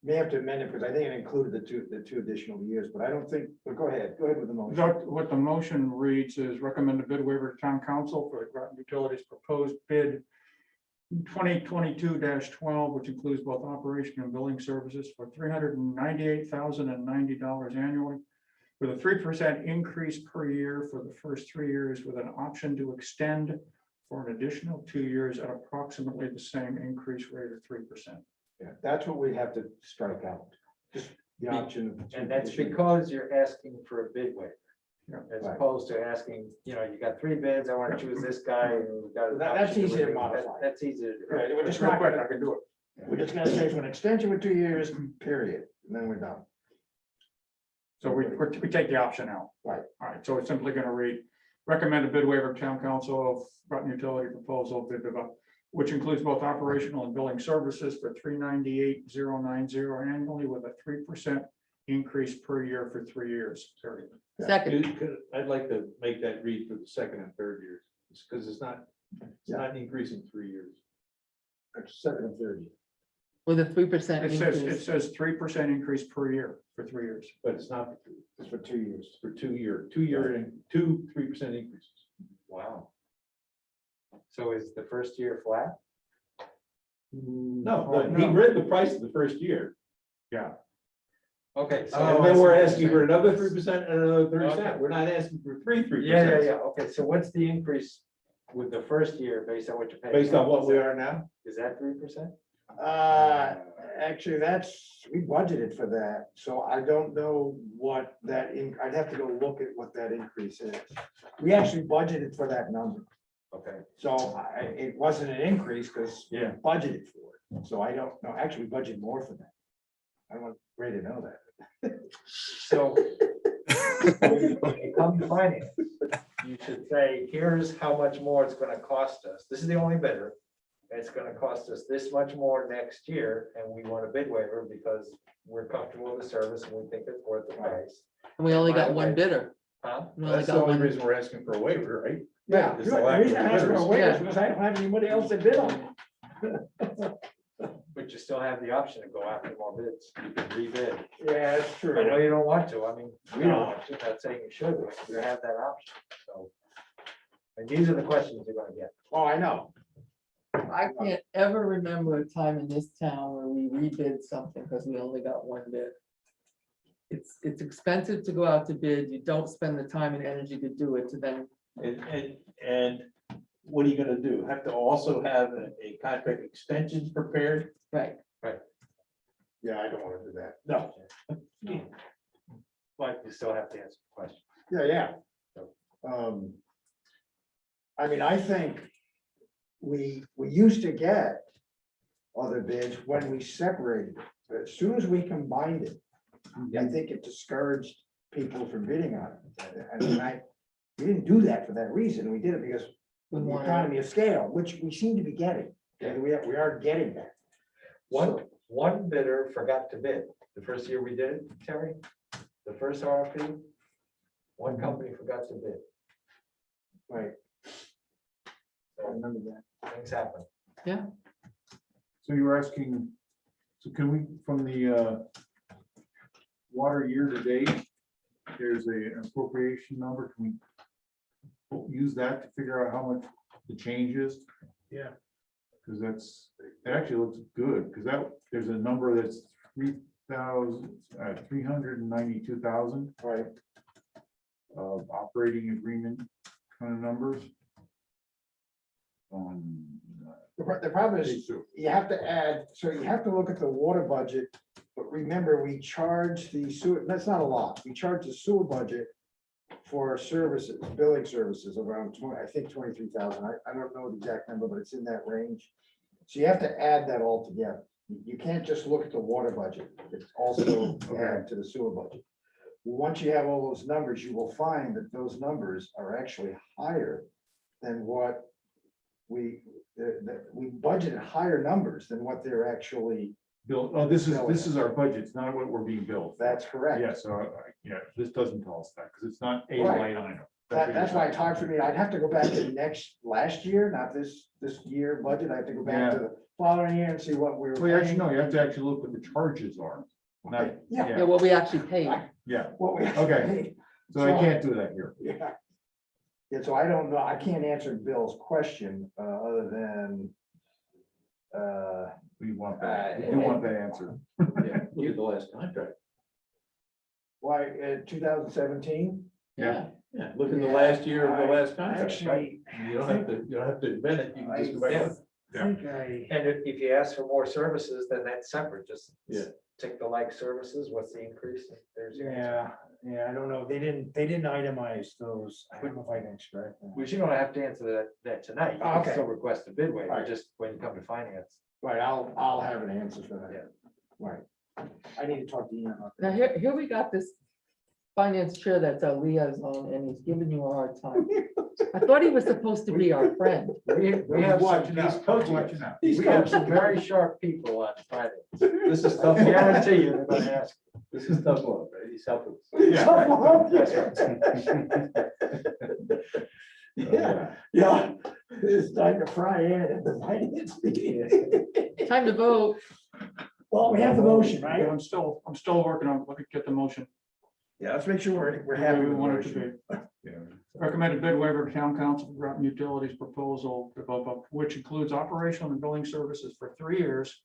May have to amend it, because I think it included the two additional years, but I don't think, but go ahead with the motion. What the motion reads is recommend a bid waiver to town council for the Groton Utilities proposed bid 2022-12, which includes both operation and billing services for $398,090 annually, with a 3% increase per year for the first 3 years, with an option to extend for an additional 2 years at approximately the same increase rate of 3%. Yeah, that's what we have to strike out, just the option. of And that's additional- because you're asking for a bid waiver. Yeah. As Right. opposed to asking, you got 3 bids, I want to choose this guy. and we've got an That's option easy to renew. modify. That's easy to do. Right, we're just Real not quick, gonna, I can do it. we're just gonna say for an extension with 2 years, period, and then we're done. So we take the option out. Right. All right, so it's simply gonna read, recommend a bid waiver of town council of Groton Utility proposal, which includes both operational and billing services for $398,090 annually, with a 3% increase per year for 3 years. Period. Second, I'd like to make that read for the second and third years, because it's not increasing 3 years. Second and third. with a 3% It increase. says 3% increase per year for 3 years. But it's not It's for 2 years. for 2 year and 3% increases. Wow. So is the first year flat? No, he read the price of the first year. Yeah. Okay. so- And then we're asking for another 3% and another 3%. Okay. We're not asking for 3%. Yeah. Okay, so what's the increase with the first year based on what you're paying? Based on what we are now? Is that 3%? Actually, we budgeted for that, so I don't know what I'd have to go look at what that increase is. We actually budgeted for that number, Okay. so it wasn't an increase because we Yeah. budgeted for it, so I don't know, actually we budgeted more for that. I don't want Ray to know that. So. When you come to finance, you should say, here's how much more it's gonna cost us. This is the only bidder. It's gonna cost us this much more next year, and we want a bid waiver because we're comfortable with the service and we think it's worth the price. And we only got By the one way- bidder. Huh? We only That's the got only one. reason we're asking for a waiver, right? Yeah, It's the the lack reason of I asked for a bidders. waiver Yeah. is because I don't have anybody else to bid on it. But you still have the option to go after more bids. You can rebid. Yeah, that's I know true. you don't want to. I mean, we don't want to. Not saying you should, but you have that option. So. And these are the questions you're gonna get. Oh, I know. I can't ever remember a time in this town where we rebid something because we only got one bid. It's expensive to go out to bid. You don't spend the time and energy to do it, to then, And what are you gonna do? Have to also have a contract extensions prepared? right. Yeah, I don't want to do that. No. But you still have to answer the question. Yeah. I mean, I think we used to get other bids when we separated it, but as soon as we combined it, I think it discouraged people from bidding on it. I mean, we didn't do that for that reason. We did it because We of the wanted- economy of scale, which we seem to be getting. And we are getting that. One bidder forgot to bid. The first year we did it, Terry, the first RFP, one company forgot to bid. Right. I remember that. Things happen. So you were asking, so can we, from the water year to date, there's an appropriation number, can we use that to figure out how much the change is? Yeah. Because it actually looks good, because there's a number that's $392,000 Right. of operating agreement kind of numbers. The problem is, you have to add, so you have to look at the water budget, but remember, we charge the sewer, that's not a lot, we charge the sewer budget for services, billing services around 20, I think 23,000, I don't know the exact number, but it's in that range. So you have to add that all together, you can't just look at the water budget, it's also add to the sewer budget. Once you have all those numbers, you will find that those numbers are actually higher than what we budgeted higher numbers than what they're actually. Bill, oh, this is our budget, it's not what we're being billed. That's correct. Yeah, so, yeah, this doesn't tell us that, because it's not a Right. line item. That's why I talked to me, I'd have to go back to last year, not this year budget, I have to go back to the following year and see what we were. Well, actually, paying. no, you have to actually look what the charges are. Not, Yeah, what we actually paid. yeah, What we. Okay. so I can't do that here. Yeah. Yeah, so I don't know, I can't answer Bill's question, other than, We want that, we do want that answer. Yeah, look at the last contract. why, 2017? Yeah. Yeah, look at the last year of the last contract. Actually, You don't have to invent it, you can just go back. I think I. And if you ask for more services, then that's separate, just Yeah. take the like services, what's the increase? There's your answer. Yeah, I don't know, they didn't itemize those, I don't know if I can extract them. We should not have to answer that tonight. You can Okay. still request a bid waiver, Right. just when you come to finance. Right, I'll have an answer for that. Right. I need to talk to Ian about Now, that. here we got this finance chair that's our liaison, and he's giving you a hard time. I thought he was supposed to be our friend. We have some, Watching he's out, coaching. watching out. We have some very sharp people on finance. This is I tough. guarantee you, they're gonna ask. This is tough love, right? He's helping us. Yeah, yeah, it's time to fry in at the finance meeting. Time to vote. Well, we have the motion, right? I'm still working on, let me get the motion. Yeah, let's make sure we're happy We with the want it to motion. be. Recommended bid waiver to town council for Groton Utilities proposal, which includes operational and billing services for 3 years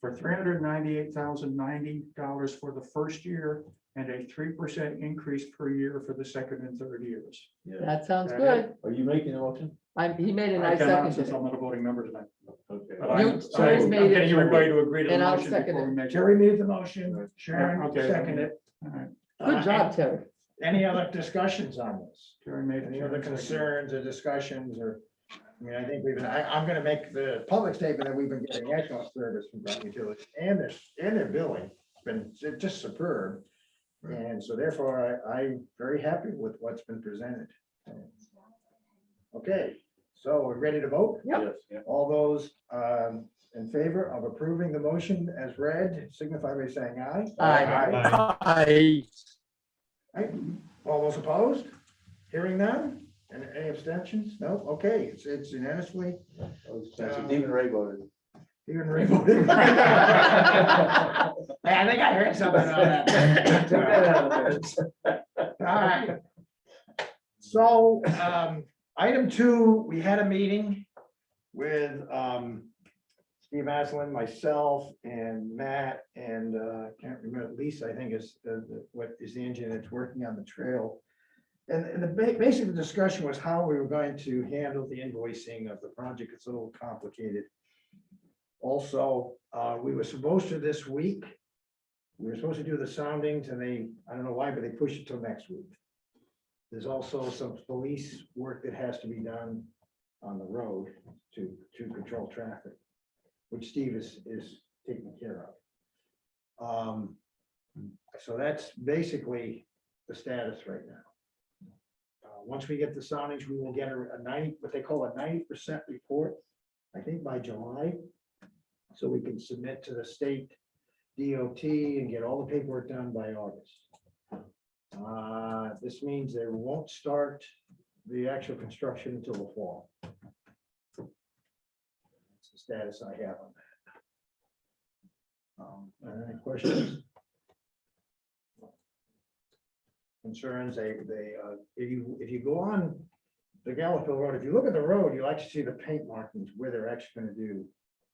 for $398,090 for the first year and a 3% increase per year for the second and third years. That sounds That good. Are you making a motion? He made it, I I cannot, seconded since it. I'm not a voting member tonight. Okay. But I'm- You- Jerry's I'm made it, getting everybody to agree to the and I'll motion second before we it. make. Jerry made the motion, Sharon Okay. seconded. All right. Good job, Terry. Any other discussions on this? Jerry made it. Any other concerns or discussions or, I mean, I think I'm gonna make the public statement that we've been getting excellent service from Groton Utilities and their billing. It's been just superb. And so therefore, I'm very happy with what's been presented. Okay, so we're ready to vote? Yep. Yes. All those in favor of approving the motion as read, signify by saying aye. Aye. Right, all those opposed? Hearing none? And any abstentions? No, okay, it's unanimously. Even Ray voted. Even Ray voted. I think I heard something on that. All right. So, item 2, we had a meeting with Steve Aslan, myself, and Matt, and can't remember, Lisa, I think is what is the engineer that's working on the trail. And the basic discussion was how we were going to handle the invoicing of the project. It's a little complicated. Also, we were supposed to this week, we were supposed to do the soundings and I don't know why, but they pushed it till next week. There's also some police work that has to be done on the road to control traffic, which Steve is taking care of. So that's basically the status right now. Once we get the soundings, we will get a 90, what they call a 90% report, I think by July. So we can submit to the state DOT and get all the paperwork done by August. This means they won't start the actual construction until the fall. That's the status I have on that. Any questions? Concerns, if you go on the Gallup Road, if you look at the road, you like to see the paint markings where they're actually gonna do.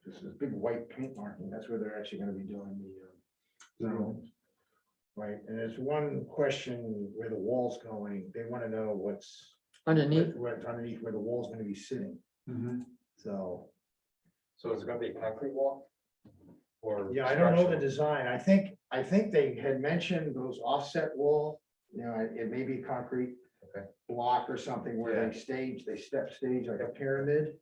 This is a big white paint marking, that's where they're actually gonna be doing Right, and there's one question where the wall's going, they wanna know what's. Underneath, What's underneath where the wall's gonna be sitting, so, So is it gonna be a concrete wall? Or? yeah, I don't know the structural? design, I think they had mentioned those offset wall, you know, it may be concrete. Okay. Block or something where they step stage like a pyramid.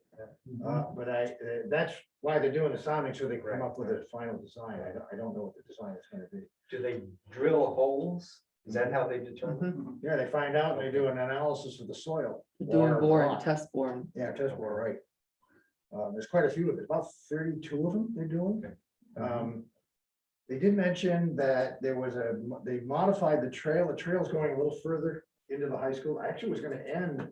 But that's why they're doing the sounding, so they come up with a final design, I don't know what the design is gonna be. Do they drill holes? Is that how they determine? Yeah, they find out, and they do an analysis of the soil. doing water, boring, rock. test boring. Yeah, test bore, right. There's quite a few of it, about 32 of them they're doing. They did mention that they modified the trail's going a little further into the high school, actually it was gonna end,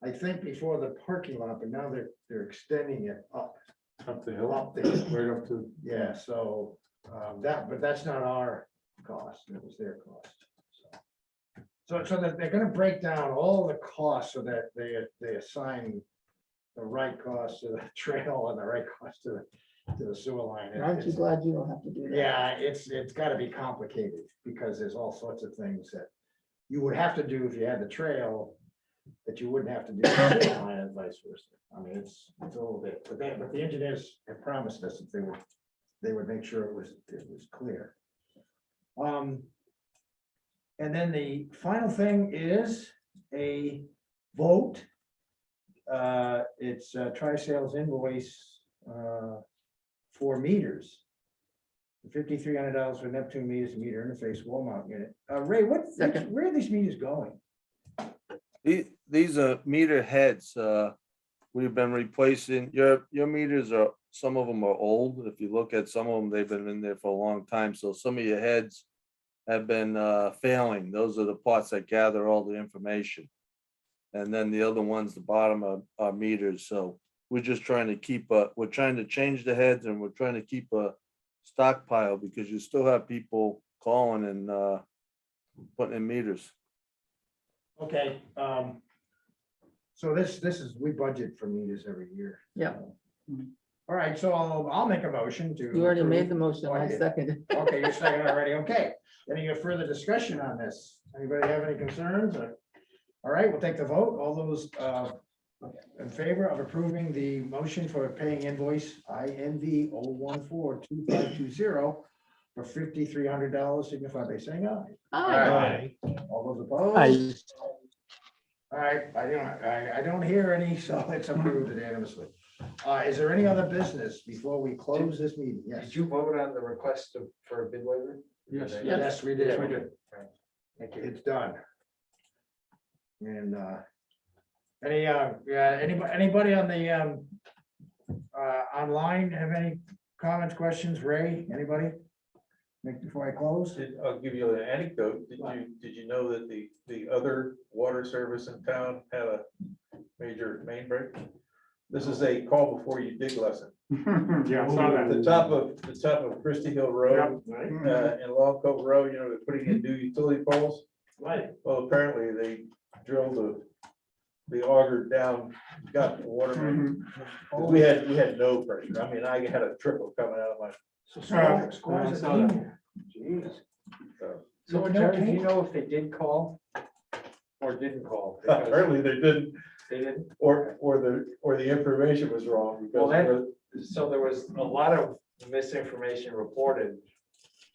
I think, before the parking lot, but now they're extending it up Up the hill, there. right up to. Yeah, so, but that's not our cost, it was their cost. So that they're gonna break down all the costs so that they assign the right cost to the trail and the right cost to the sewer line. Aren't you It's- glad you don't have to do that? Yeah, it's gotta be complicated, because there's all sorts of things that you would have to do if you had the trail that you wouldn't have to do the sewer line and vice versa. I mean, it's a little bit, but the engineers have promised us that they would make sure it was clear. And then the final thing is a vote. It's Tri-Sales invoice for meters. $5,300 for Neptune meters, meter interface wall mount unit. Ray, where are these meters going? These are meter heads. We've been replacing, your meters are, some of them are old. If you look at some of them, they've been in there for a long time. So some of your heads have been failing. Those are the parts that gather all the information. And then the other ones, the bottom are meters. So we're just trying to we're trying to change the heads, and we're trying to keep a stockpile, because you still have people calling and putting in meters. Okay, so this is, we budget for meters every year. Yeah. All right, so I'll make a motion to. You already approve. made the motion, Oh, I I did. seconded. Okay, you're second already, okay. Any further discussion on this? Anybody have any concerns? All right, we'll take the vote. All those in favor of approving the motion for paying invoice INV 0142520 for $5,300 signify by saying aye. Aye. All those opposed? All right, I don't hear any, so it's approved unanimously. Is there any other business before we close this meeting? Yes. Did you vote on the request for a bid waiver? Yes. Yes, we did. Yes, we did. Thank you. It's done. And anybody on the online have any comments, questions? Ray, anybody? Before I close? I'll give you an anecdote. Did you know that the other water service in town had a major main break? This is a call before you dig lesson. Yeah, I saw that. The top of Christie Hill Road, and Long Cove Road, they're putting in new utility poles. Right. Well, apparently they drilled the auger down, got the water main. We had no pressure. I mean, I had a trickle coming out of my. Scores I saw that. Jeez. So Jerry, do you know if they did call or didn't call? Because Apparently they didn't, they didn't. or the information was wrong. Well, Because so there was a lot of misinformation reported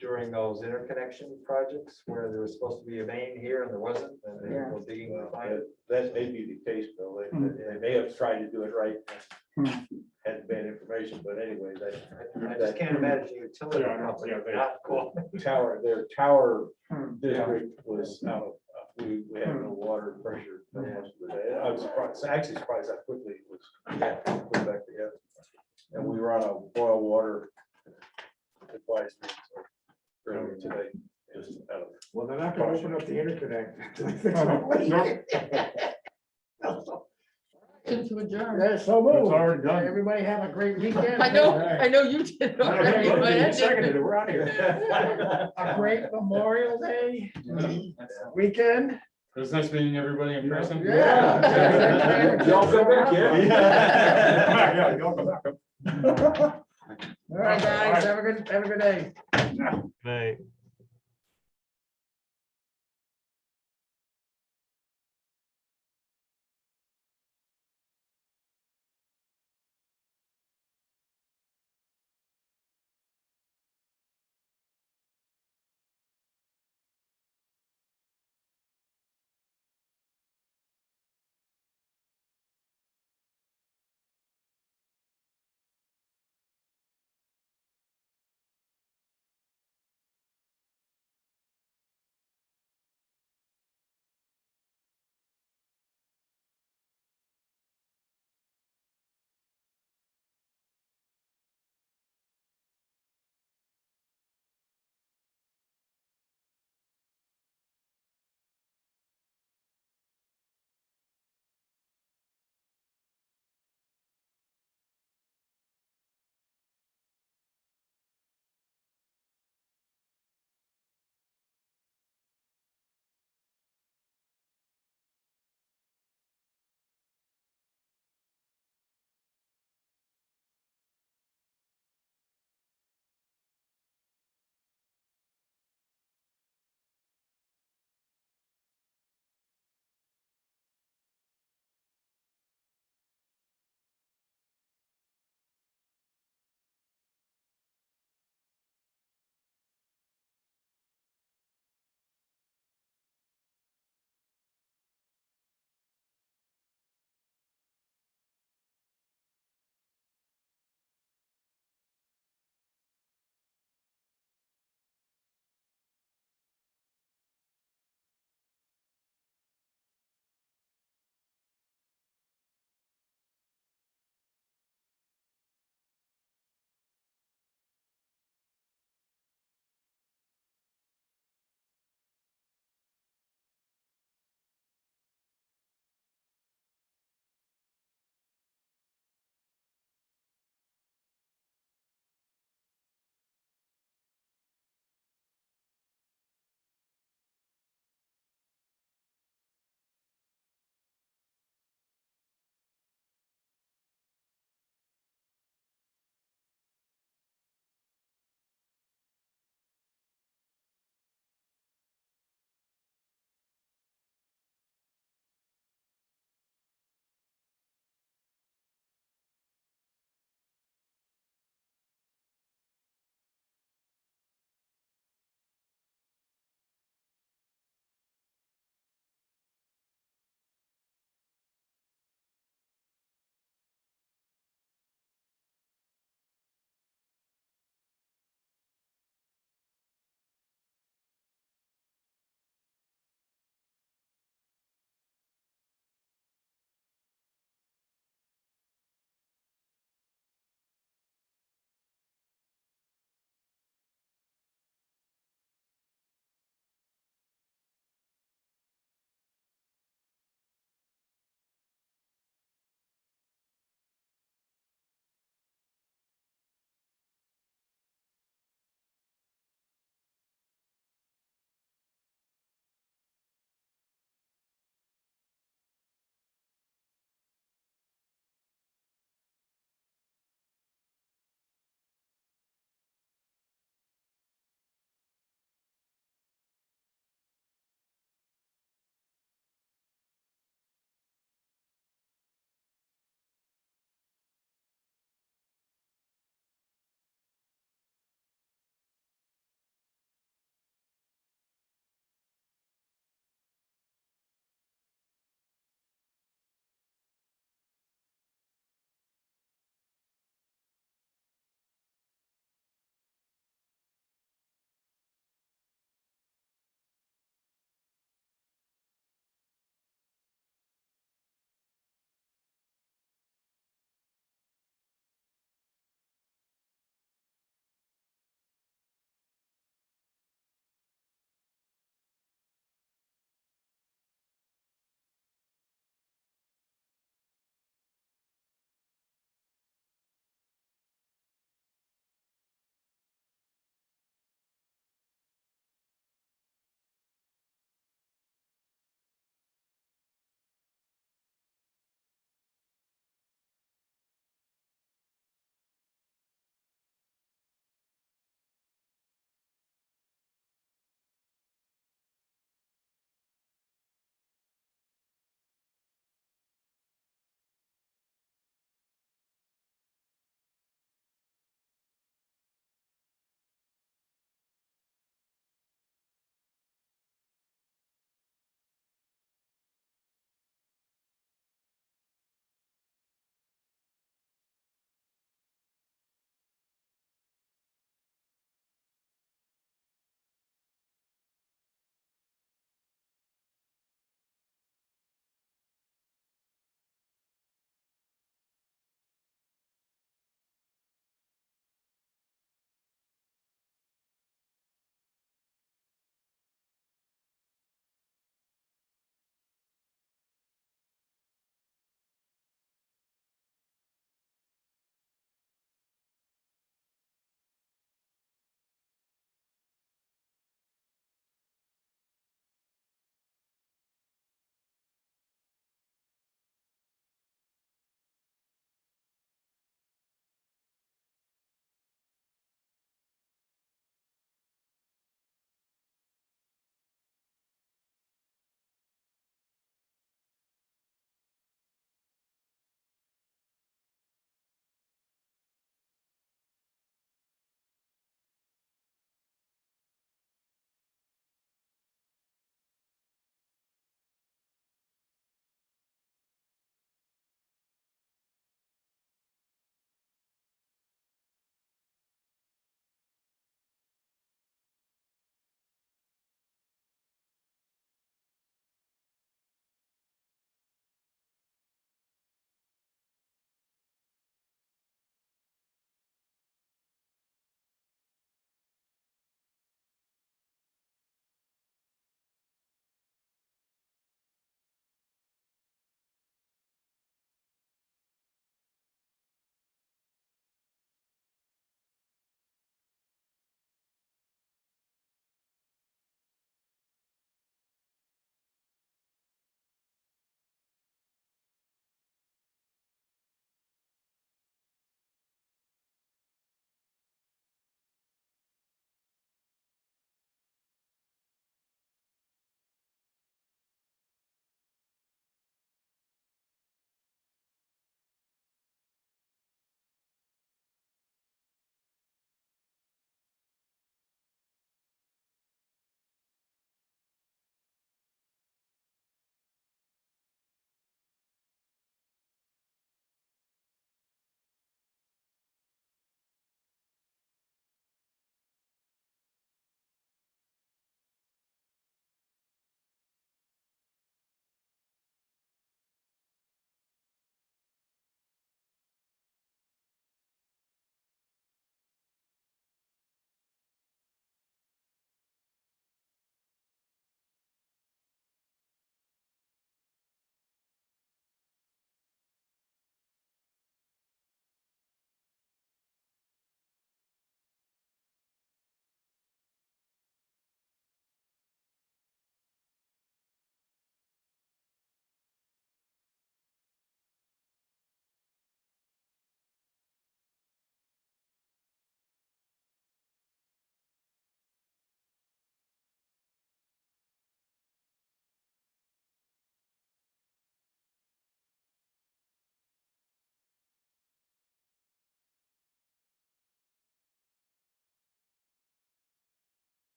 during those interconnection projects where there was supposed to be a main here and there wasn't, and they were digging behind it. that may be the case, Bill. They may have tried to do it right. Had bad information, but anyway, I just can't imagine a utility Yeah, I know. company Yeah, they- not calling. their tower district was out of, we had no water pressure for most of the day. I was surprised, actually surprised how quickly it was put back together. And we were on a boil water advisory so earlier today, just out of. Well, they're not gonna open up the interconnect. To adjourn. Yeah, so moved. It's already done. Everybody have a great weekend. I know you did already, but I Seconded didn't. it, we're out of here. A great Memorial Day weekend. It was nice meeting everybody in person. Yeah. Y'all come back, yeah? Yeah, y'all go back. All right, guys, have a good day. Right.